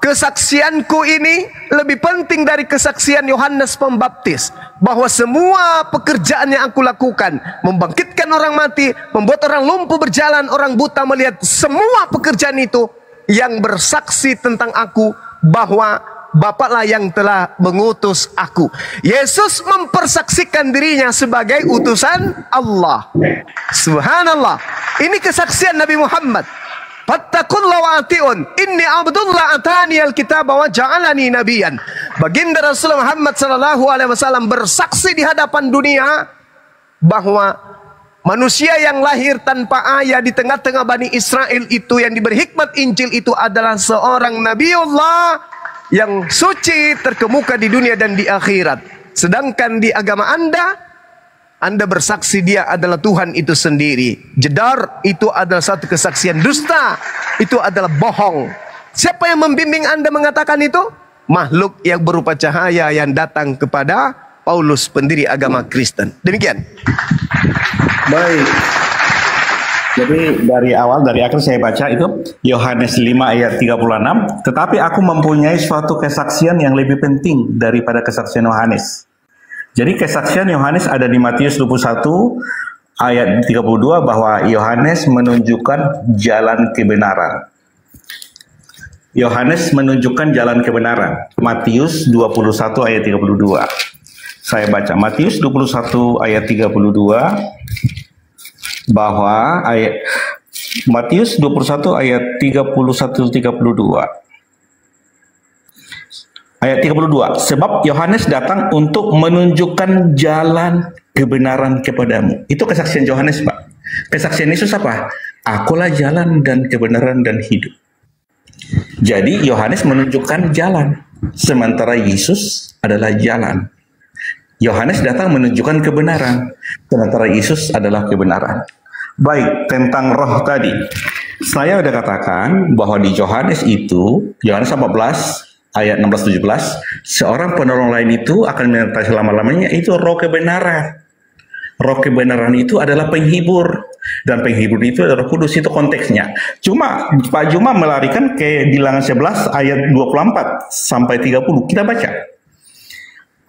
kesaksianku ini lebih penting dari kesaksian Yohanes Pembaptis. Bahwa semua pekerjaan yang aku lakukan, membangkitkan orang mati, membuat orang lumpuh berjalan, orang buta melihat, semua pekerjaan itu yang bersaksi tentang aku, bahwa Bapaklah yang telah mengutus aku. Yesus mempersaksikan dirinya sebagai utusan Allah. Subhanallah. Ini kesaksian Nabi Muhammad. Fattaqullaha wa ati'un. Inni abdullah atani alkitab wa ja'alani nabiyan. Baginda Rasulullah Muhammad sallallahu alaihi wasallam bersaksi di hadapan dunia bahwa manusia yang lahir tanpa ayah di tengah-tengah Bani Israel itu, yang diberi hikmat Injil itu adalah seorang Nabiullah yang suci, terkemuka di dunia dan di akhirat. Sedangkan di agama Anda bersaksi dia adalah Tuhan itu sendiri. Jedar itu adalah satu kesaksian dusta. Itu adalah bohong. Siapa yang membimbing Anda mengatakan itu? Makhluk yang berupa cahaya yang datang kepada Paulus, pendiri agama Kristen. Demikian. Baik. Jadi dari akhir saya baca itu Yohanes 5 ayat 36. Tetapi aku mempunyai suatu kesaksian yang lebih penting daripada kesaksian Yohanes. Jadi kesaksian Yohanes ada di Matius 21 ayat 32 bahwa Yohanes menunjukkan jalan kebenaran. Yohanes menunjukkan jalan kebenaran. Matius 21 ayat 32. Saya baca Matius 21 ayat 32 bahwa Matius 21 ayat 31-32. Ayat 32, sebab Yohanes datang untuk menunjukkan jalan kebenaran kepadamu. Itu kesaksian Yohanes, Pak. Kesaksian Yesus apa? Akulah jalan dan kebenaran dan hidup. Jadi Yohanes menunjukkan jalan, sementara Yesus adalah jalan. Yohanes datang menunjukkan kebenaran, sementara Yesus adalah kebenaran. Baik, tentang roh tadi. Saya sudah katakan bahwa di Yohanes itu, Yohanes 14 ayat 16-17, seorang penolong lain itu akan menyertai selama-lamanya, itu roh kebenaran. Roh kebenaran itu adalah penghibur, dan penghibur itu adalah Roh Kudus. Itu konteksnya. Cuma Pak Juma melarikan ke Bilangan 11 ayat 24 sampai 30. Kita baca.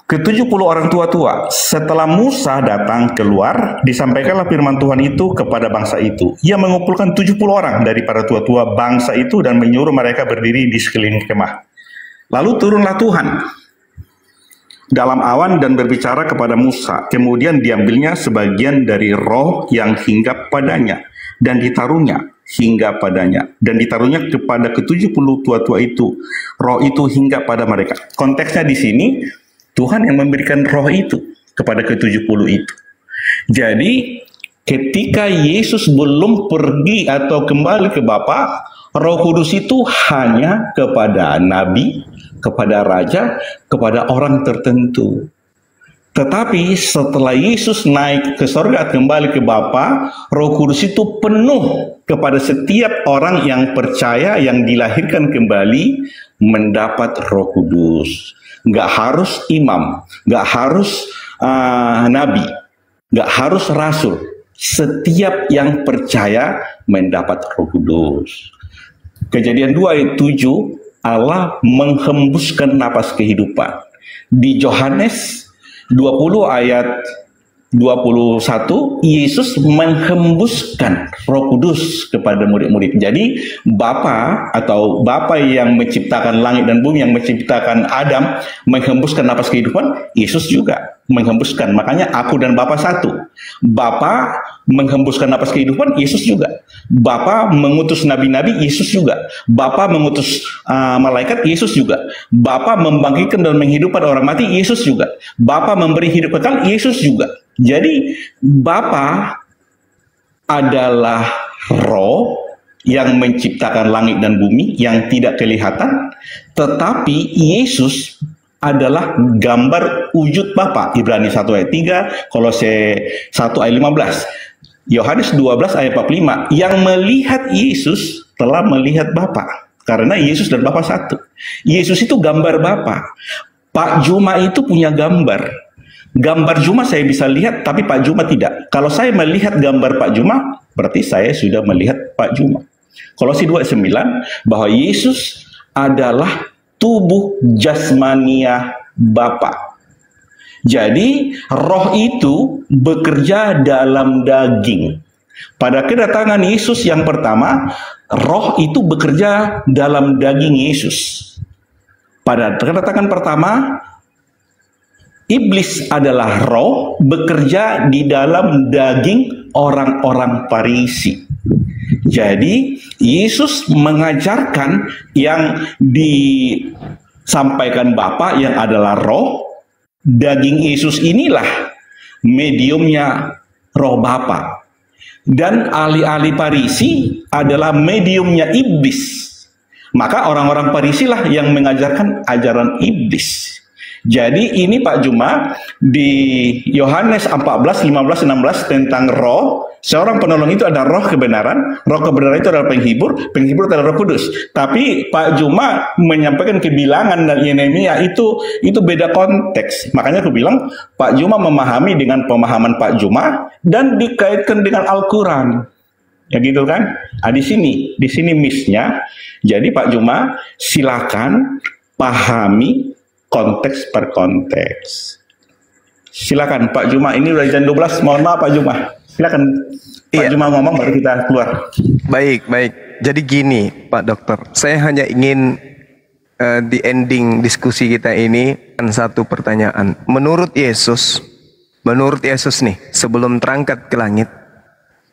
Ke-70 orang tua-tua, setelah Musa datang keluar, disampaikanlah firman Tuhan itu kepada bangsa itu. Ia mengumpulkan 70 orang dari para tua-tua bangsa itu dan menyuruh mereka berdiri di sekeliling kemah. Lalu turunlah Tuhan dalam awan dan berbicara kepada Musa. Kemudian diambilnya sebagian dari roh yang hinggap padanya dan ditaruhnya hingga padanya, dan ditaruhnya kepada ke-70 tua-tua itu. Roh itu hinggap pada mereka. Konteksnya di sini Tuhan yang memberikan roh itu kepada ke-70 itu. Jadi ketika Yesus belum pergi atau kembali ke Bapa, Roh Kudus itu hanya kepada nabi, kepada raja, kepada orang tertentu. Tetapi setelah Yesus naik ke surga kembali ke Bapa, Roh Kudus itu penuh kepada setiap orang yang percaya, yang dilahirkan kembali mendapat Roh Kudus. Nggak harus imam, nggak harus nabi, nggak harus rasul. Setiap yang percaya mendapat Roh Kudus. Kejadian 2 ayat 7, Allah menghembuskan napas kehidupan. Di Yohanes 20 ayat 21, Yesus menghembuskan Roh Kudus kepada murid-murid. Jadi Bapa atau Bapa yang menciptakan langit dan bumi, yang menciptakan Adam, menghembuskan napas kehidupan, Yesus juga menghembuskan. Makanya aku dan Bapa satu. Bapa menghembuskan napas kehidupan, Yesus juga. Bapa mengutus nabi-nabi, Yesus juga. Bapa mengutus malaikat, Yesus juga. Bapa membangkitkan dan menghidupkan orang mati, Yesus juga. Bapa memberi hidup kekal, Yesus juga. Jadi Bapa adalah roh yang menciptakan langit dan bumi yang tidak kelihatan, tetapi Yesus adalah gambar wujud Bapa. Ibrani 1 ayat 3, Kolose 1 ayat 15, Yohanes 12 ayat 45, yang melihat Yesus telah melihat Bapa. Karena Yesus dan Bapa satu. Yesus itu gambar Bapa. Pak Juma itu punya gambar. Gambar Juma saya bisa lihat, tapi Pak Juma tidak. Kalau saya melihat gambar Pak Juma, berarti saya sudah melihat Pak Juma. Kolose 2:9 bahwa Yesus adalah tubuh jasmania Bapa. Jadi roh itu bekerja dalam daging. Pada kedatangan Yesus yang pertama, roh itu bekerja dalam daging Yesus. Pada kedatangan pertama, iblis adalah roh bekerja di dalam daging orang-orang Farisi. Jadi Yesus mengajarkan yang disampaikan Bapa yang adalah roh. Daging Yesus inilah mediumnya roh Bapa. Dan ahli-ahli Farisi adalah mediumnya iblis. Maka orang-orang Farisi lah yang mengajarkan ajaran iblis. Jadi ini Pak Juma di Yohanes 14, 15, 16 tentang roh. Seorang penolong itu ada roh kebenaran. Roh kebenaran itu adalah penghibur. Penghibur adalah Roh Kudus. Tapi Pak Juma menyampaikan kebilangan dan Yeremia itu beda konteks. Makanya aku bilang Pak Juma memahami dengan pemahaman Pak Juma dan dikaitkan dengan Al-Quran. Ya gitu kan? Nah, di sini miss-nya. Jadi Pak Juma silakan pahami konteks per konteks. Silakan Pak Juma, ini udah jam 12, mohon maaf Pak Juma. Silakan Pak Juma ngomong baru kita keluar. Baik. Jadi gini Pak Dokter, saya hanya ingin di ending diskusi kita ini satu pertanyaan. Menurut Yesus nih, sebelum terangkat ke langit,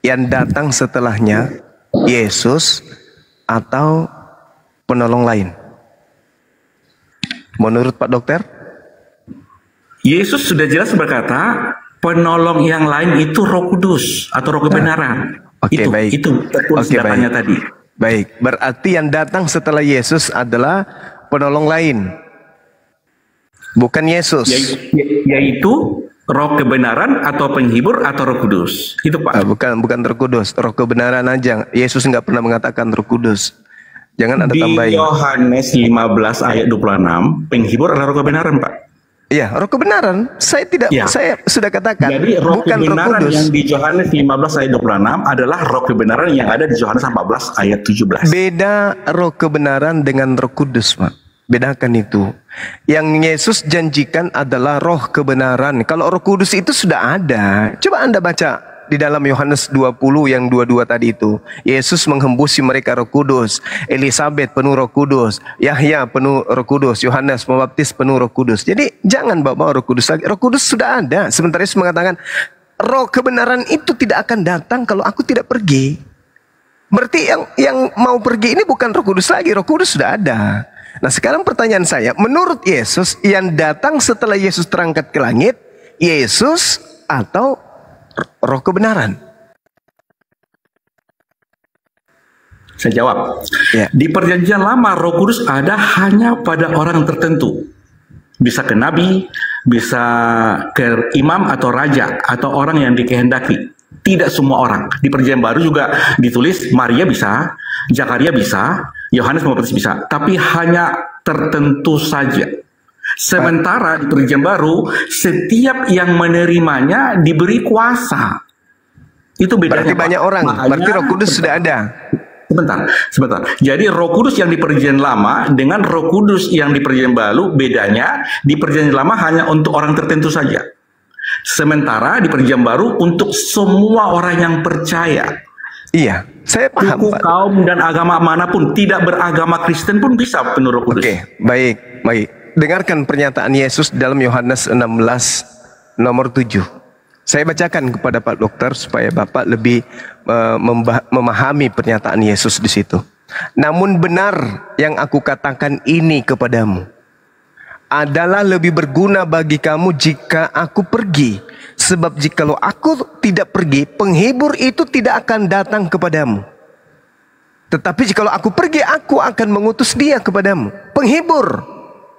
yang datang setelahnya Yesus atau penolong lain? Menurut Pak Dokter? Yesus sudah jelas berkata, penolong yang lain itu Roh Kudus atau Roh kebenaran. Baik. Itu senjatanya tadi. Baik, berarti yang datang setelah Yesus adalah penolong lain, bukan Yesus. Yaitu Roh kebenaran atau penghibur atau Roh Kudus. Itu Pak. Bukan Roh Kudus, Roh kebenaran aja. Yesus nggak pernah mengatakan Roh Kudus. Jangan ada tambahin. Di Yohanes 15 ayat 26, penghibur adalah Roh kebenaran, Pak. Iya, Roh kebenaran. Saya sudah katakan. Jadi Roh bukan kebenaran Roh Kudus. yang di Yohanes 15 ayat 26 adalah Roh kebenaran yang ada di Yohanes 14 ayat 17. Beda Roh kebenaran dengan Roh Kudus, Pak. Bedakan itu. Yang Yesus janjikan adalah Roh kebenaran. Kalau Roh Kudus itu sudah ada. Coba Anda baca di dalam Yohanes 20 yang 22 tadi itu. Yesus menghembusi mereka Roh Kudus. Elisabet penuh Roh Kudus. Yahya penuh Roh Kudus. Yohanes Pembaptis penuh Roh Kudus. Jadi jangan bawa Roh Kudus lagi. Roh Kudus sudah ada. Sementara Yesus mengatakan roh kebenaran itu tidak akan datang kalau aku tidak pergi. Berarti yang mau pergi ini bukan Roh Kudus lagi. Roh Kudus sudah ada. Nah sekarang pertanyaan saya, menurut Yesus yang datang setelah Yesus terangkat ke langit, Yesus atau Roh kebenaran? Saya jawab. Di perjanjian lama Roh Kudus ada hanya pada orang tertentu. Bisa ke nabi, bisa ke imam atau raja atau orang yang dikehendaki. Tidak semua orang. Di perjanjian baru juga ditulis Maria bisa, Zakaria bisa, Yohanes Pembaptis bisa, tapi hanya tertentu saja. Sementara di perjanjian baru setiap yang menerimanya diberi kuasa. Itu bedanya. Berarti banyak orang. Berarti Roh Kudus sudah ada. Sebentar. Jadi Roh Kudus yang di perjanjian lama dengan Roh Kudus yang di perjanjian baru bedanya, di perjanjian lama hanya untuk orang tertentu saja. Sementara di perjanjian baru untuk semua orang yang percaya. Iya, saya paham. Suku, kaum dan agama manapun, tidak beragama Kristen pun bisa penuh Roh Kudus. Oke, baik. Dengarkan pernyataan Yesus dalam Yohanes 16 nomor 7. Saya bacakan kepada Pak Dokter supaya Bapak lebih memahami pernyataan Yesus di situ. Namun benar yang aku katakan ini kepadamu adalah lebih berguna bagi kamu jika aku pergi. Sebab jikalau aku tidak pergi, penghibur itu tidak akan datang kepadamu. Tetapi jikalau aku pergi, aku akan mengutus dia kepadamu. Penghibur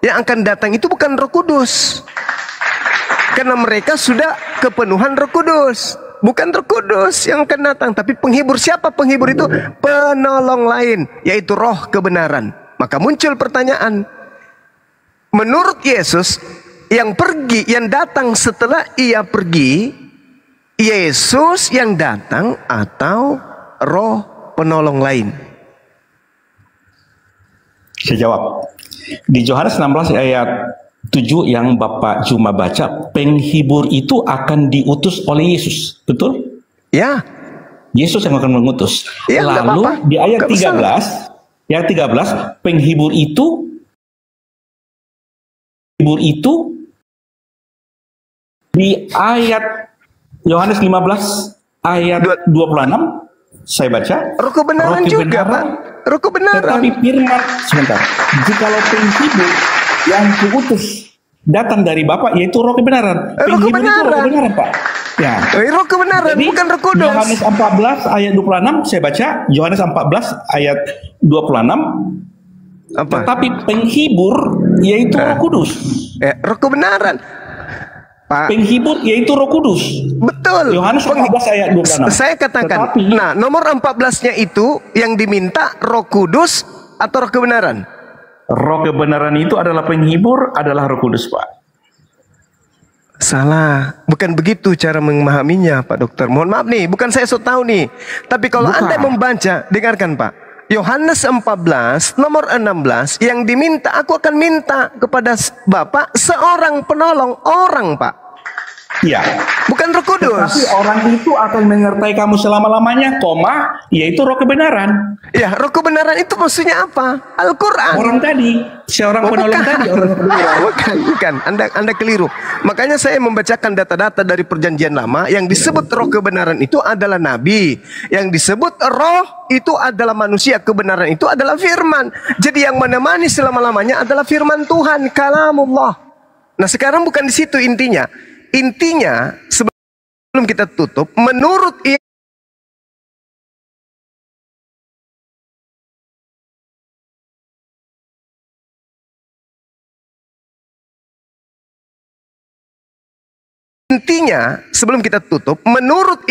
yang akan datang itu bukan Roh Kudus. Karena mereka sudah kepenuhan Roh Kudus. bukan Roh Kudus yang akan datang, tapi penghibur. Siapa penghibur itu? Penolong lain, yaitu Roh kebenaran. Maka muncul pertanyaan, menurut Yesus, yang pergi, yang datang setelah ia pergi, Yesus yang datang atau Roh penolong lain? Saya jawab. Di Yohanes 16 ayat 7 yang Bapak cuma baca, penghibur itu akan diutus oleh Yesus. Betul? Ya. Yesus yang akan mengutus. Ya, lalu di ayat 13, penghibur itu di ayat Yohanes 15 ayat 26 saya baca, Roh kebenaran juga, Pak. Roh kebenaran. Tetapi firman, sebentar, jikalau penghibur yang kuutus datang dari Bapa, yaitu Roh kebenaran. Roh kebenaran. Itu Roh kebenaran, Pak. Ya. Roh kebenaran. Jadi, bukan Roh Kudus. Yohanes 14 ayat 26 saya baca, Yohanes 14 ayat 26. Apa? Tetapi penghibur yaitu Roh Kudus. Roh kebenaran. Pak. Penghibur yaitu Roh Kudus. Betul. Yohanes 14 ayat 26. Saya katakan, nah nomor 14-nya itu yang diminta Roh Kudus atau Roh kebenaran? Roh kebenaran itu adalah penghibur, adalah Roh Kudus, Pak. Salah, bukan begitu cara memahaminya, Pak Dokter. Mohon maaf nih, bukan saya so tahu nih. Tapi kalau Anda membaca, dengarkan Pak. Yohanes 14 nomor 16 yang diminta, aku akan minta kepada Bapak seorang penolong orang, Pak. Iya. Bukan Roh Kudus. Tapi orang itu akan menyertai kamu selama-lamanya, yaitu Roh kebenaran. Ya, Roh kebenaran itu maksudnya apa? Al-Quran. Orang tadi, seorang penolong tadi. Bukan. Anda keliru. Makanya saya membacakan data-data dari perjanjian lama. Yang disebut Roh kebenaran itu adalah Nabi. Yang disebut Roh itu adalah manusia. Kebenaran itu adalah firman. Jadi yang menemani selama-lamanya adalah firman Tuhan, kalamullah. Nah sekarang bukan di situ intinya. Intinya sebelum kita tutup, menurut intinya sebelum kita tutup, menurut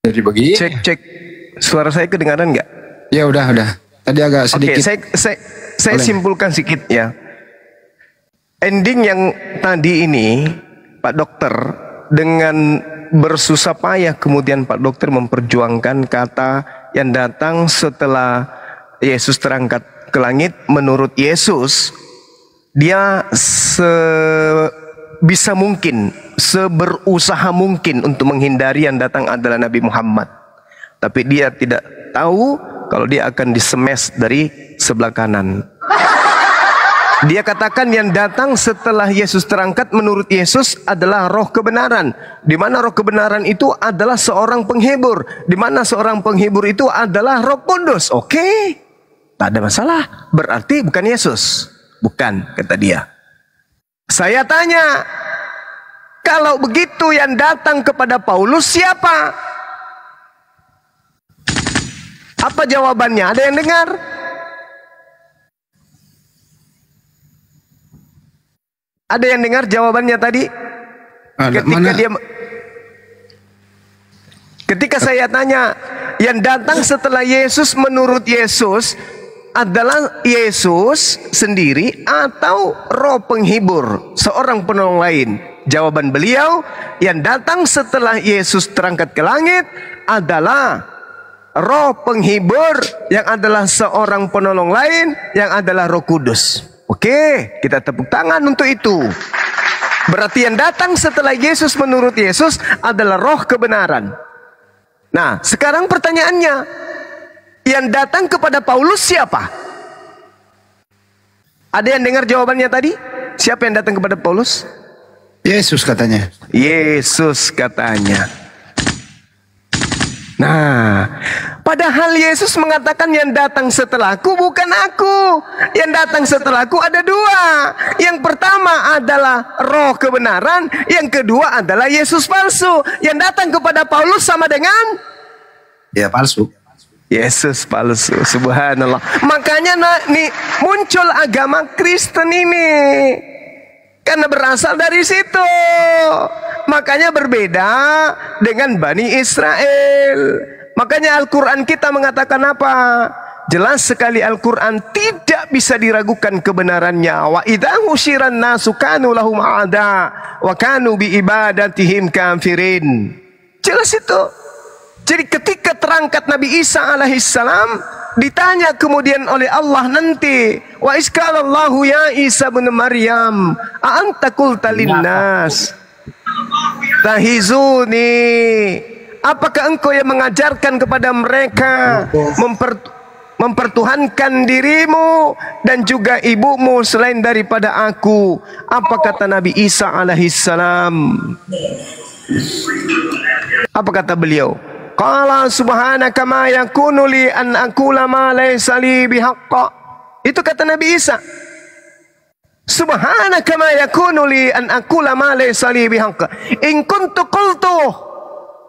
Jadi begini. Cek. Suara saya kedengaran nggak? Ya udah. Tadi agak sedikit. Oke, saya simpulkan sedikit ya. Ending yang tadi ini, Pak Dokter, dengan bersusah payah kemudian Pak Dokter memperjuangkan kata yang datang setelah Yesus terangkat ke langit. Menurut Yesus, dia sebisa mungkin, seberusaha mungkin untuk menghindari yang datang adalah Nabi Muhammad. Tapi dia tidak tahu kalau dia akan disemes dari sebelah kanan. Dia katakan yang datang setelah Yesus terangkat menurut Yesus adalah roh kebenaran. Di mana roh kebenaran itu adalah seorang penghibur. Di mana seorang penghibur itu adalah Roh Kudus. Oke, tak ada masalah. Berarti bukan Yesus. Bukan, kata dia. Saya tanya, kalau begitu yang datang kepada Paulus siapa? Apa jawabannya? Ada yang dengar? Ada yang dengar jawabannya tadi? Ketika saya tanya, yang datang setelah Yesus menurut Yesus adalah Yesus sendiri atau roh penghibur, seorang penolong lain? Jawaban beliau, yang datang setelah Yesus terangkat ke langit adalah roh penghibur, yang adalah seorang penolong lain, yang adalah Roh Kudus. Oke, kita tepuk tangan untuk itu. Berarti yang datang setelah Yesus menurut Yesus adalah roh kebenaran. Nah, sekarang pertanyaannya, yang datang kepada Paulus siapa? Ada yang dengar jawabannya tadi? Siapa yang datang kepada Paulus? Yesus katanya. Yesus katanya. Nah, padahal Yesus mengatakan yang datang setelahku bukan aku. Yang datang setelahku ada dua. Yang pertama adalah roh kebenaran. Yang kedua adalah Yesus palsu. Yang datang kepada Paulus sama dengan? Ya palsu. Yesus palsu. Subhanallah. Makanya nih muncul agama Kristen ini. Karena berasal dari situ. Makanya berbeda dengan Bani Israel. Makanya Al-Quran kita mengatakan apa? Jelas sekali Al-Quran tidak bisa diragukan kebenarannya. Wa idza husyiran nasu kanu lahum a'da wa kanu bi ibadatihim kafirin. Jelas itu. Jadi ketika terangkat Nabi Isa alaihissalam, ditanya kemudian oleh Allah nanti, wa iskalallahu ya Isa bin Maryam a anta qulta linnas tahizuni, apakah engkau yang mengajarkan kepada mereka mempertuhankan dirimu dan juga ibumu selain daripada aku? Apa kata Nabi Isa alaihissalam? Apa kata beliau? Qala subhanaka ma yakunu li an aqula ma laysa li bihaqqa. Itu kata Nabi Isa. Subhanaka ma yakunu li an aqula ma laysa li bihaqqa. In kuntu qultu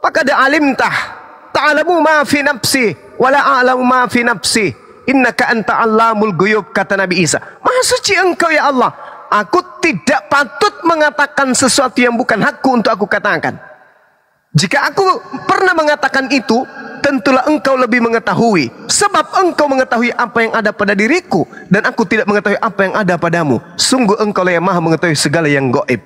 faqad alimtah. Ta'lamu ma fi nafsi wa la a'lamu ma fi nafsi. Innaka anta 'allamul ghuyub, kata Nabi Isa. Maha suci engkau ya Allah. Aku tidak patut mengatakan sesuatu yang bukan hakku untuk aku katakan. Jika aku pernah mengatakan itu, tentulah engkau lebih mengetahui. Sebab engkau mengetahui apa yang ada pada diriku, dan aku tidak mengetahui apa yang ada padamu. Sungguh engkau lah yang maha mengetahui segala yang gaib.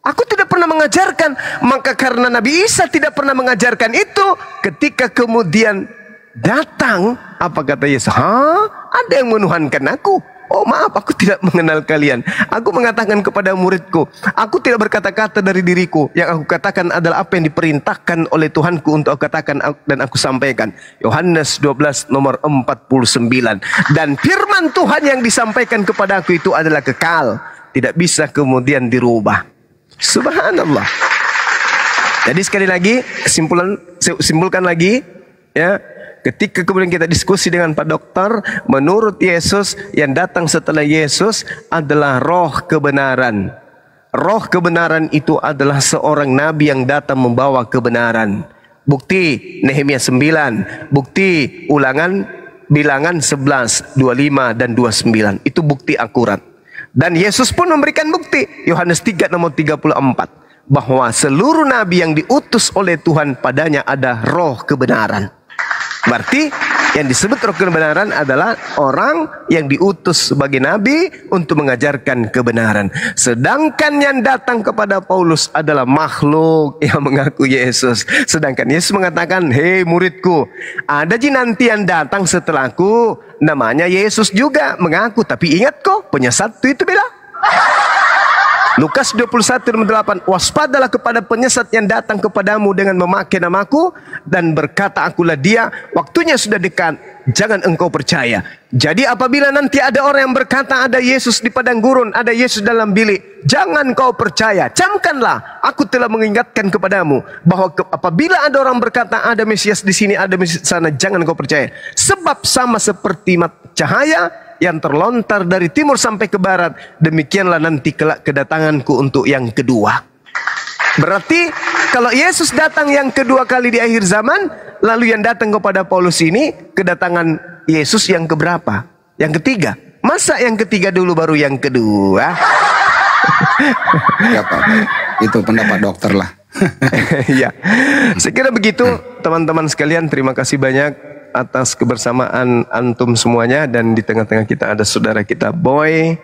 Aku tidak pernah mengajarkan. Maka karena Nabi Isa tidak pernah mengajarkan itu, ketika kemudian datang, apa kata Yesus? Ada yang menuhankan aku. Oh maaf, aku tidak mengenal kalian. Aku mengatakan kepada muridku, aku tidak berkata-kata dari diriku. Yang aku katakan adalah apa yang diperintahkan oleh Tuhanku untuk aku katakan dan aku sampaikan. Yohanes 12 nomor 49. Dan firman Tuhan yang disampaikan kepada aku itu adalah kekal, tidak bisa kemudian dirubah. Subhanallah. Jadi sekali lagi, simpulkan lagi ya. Ketika kemudian kita diskusi dengan Pak Dokter, menurut Yesus yang datang setelah Yesus adalah roh kebenaran. Roh kebenaran itu adalah seorang nabi yang datang membawa kebenaran. Bukti Nehemia 9, bukti Ulangan Bilangan 11, 25 dan 29. Itu bukti akurat. Dan Yesus pun memberikan bukti. Yohanes 3 nomor 34. bahwa seluruh nabi yang diutus oleh Tuhan padanya ada roh kebenaran. Berarti yang disebut roh kebenaran adalah orang yang diutus sebagai nabi untuk mengajarkan kebenaran. Sedangkan yang datang kepada Paulus adalah makhluk yang mengaku Yesus. Sedangkan Yesus mengatakan, hei muridku, ada nanti yang datang setelahku, namanya Yesus juga mengaku. Tapi ingat kok, penyesat itu beda. Lukas 21:8, waspadalah kepada penyesat yang datang kepadamu dengan memakai namaku dan berkata akulah dia, waktunya sudah dekat, jangan engkau percaya. Jadi apabila nanti ada orang yang berkata ada Yesus di padang gurun, ada Yesus dalam bilik, jangan kau percaya. Camkanlah, aku telah mengingatkan kepadamu bahwa apabila ada orang berkata ada Mesias di sini, ada Mesias di sana, jangan kau percaya. Sebab sama seperti cahaya yang terlontar dari timur sampai ke barat, demikianlah nanti kelak kedatanganku untuk yang kedua. Berarti kalau Yesus datang yang kedua kali di akhir zaman, lalu yang datang kepada Paulus ini kedatangan Yesus yang keberapa? Yang ketiga. Masa yang ketiga dulu baru yang kedua? Ya Pak, itu pendapat dokter lah. Ya, saya kira begitu teman-teman sekalian. Terima kasih banyak atas kebersamaan antum semuanya, dan di tengah-tengah kita ada saudara kita Boy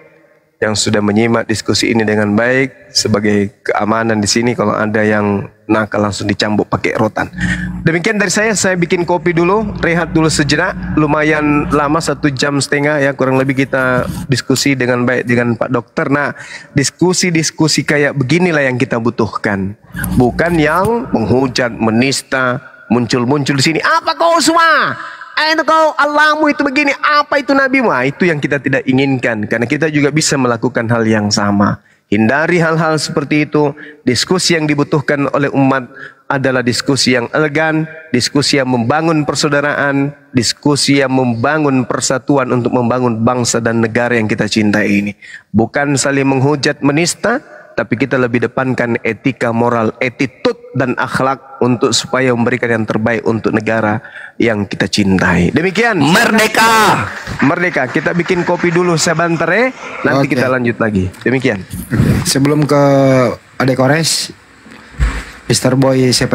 yang sudah menyimak diskusi ini dengan baik. Sebagai keamanan di sini, kalau ada yang nakal langsung dicambuk pakai rotan. Demikian dari saya bikin kopi dulu, rehat dulu sejenak. Lumayan lama, 1,5 jam ya kurang lebih kita diskusi dengan baik dengan Pak Dokter. Nah, diskusi-diskusi kayak beginilah yang kita butuhkan, bukan yang menghujat, menista, muncul-muncul di sini. Apa kau semua? Itu kau Allahmu itu begini. Apa itu nabimu? Itu yang kita tidak inginkan, karena kita juga bisa melakukan hal yang sama. Hindari hal-hal seperti itu. Diskusi yang dibutuhkan oleh umat adalah diskusi yang elegan, diskusi yang membangun persaudaraan, diskusi yang membangun persatuan untuk membangun bangsa dan negara yang kita cintai ini. Bukan saling menghujat, menista, tapi kita lebih depankan etika moral, attitude dan akhlak untuk supaya memberikan yang terbaik untuk negara yang kita cintai. Demikian. Merdeka. Merdeka. Kita bikin kopi dulu sebentar ya. Nanti kita lanjut lagi. Demikian. Sebelum ke Adek Kores, Mr. Boy 77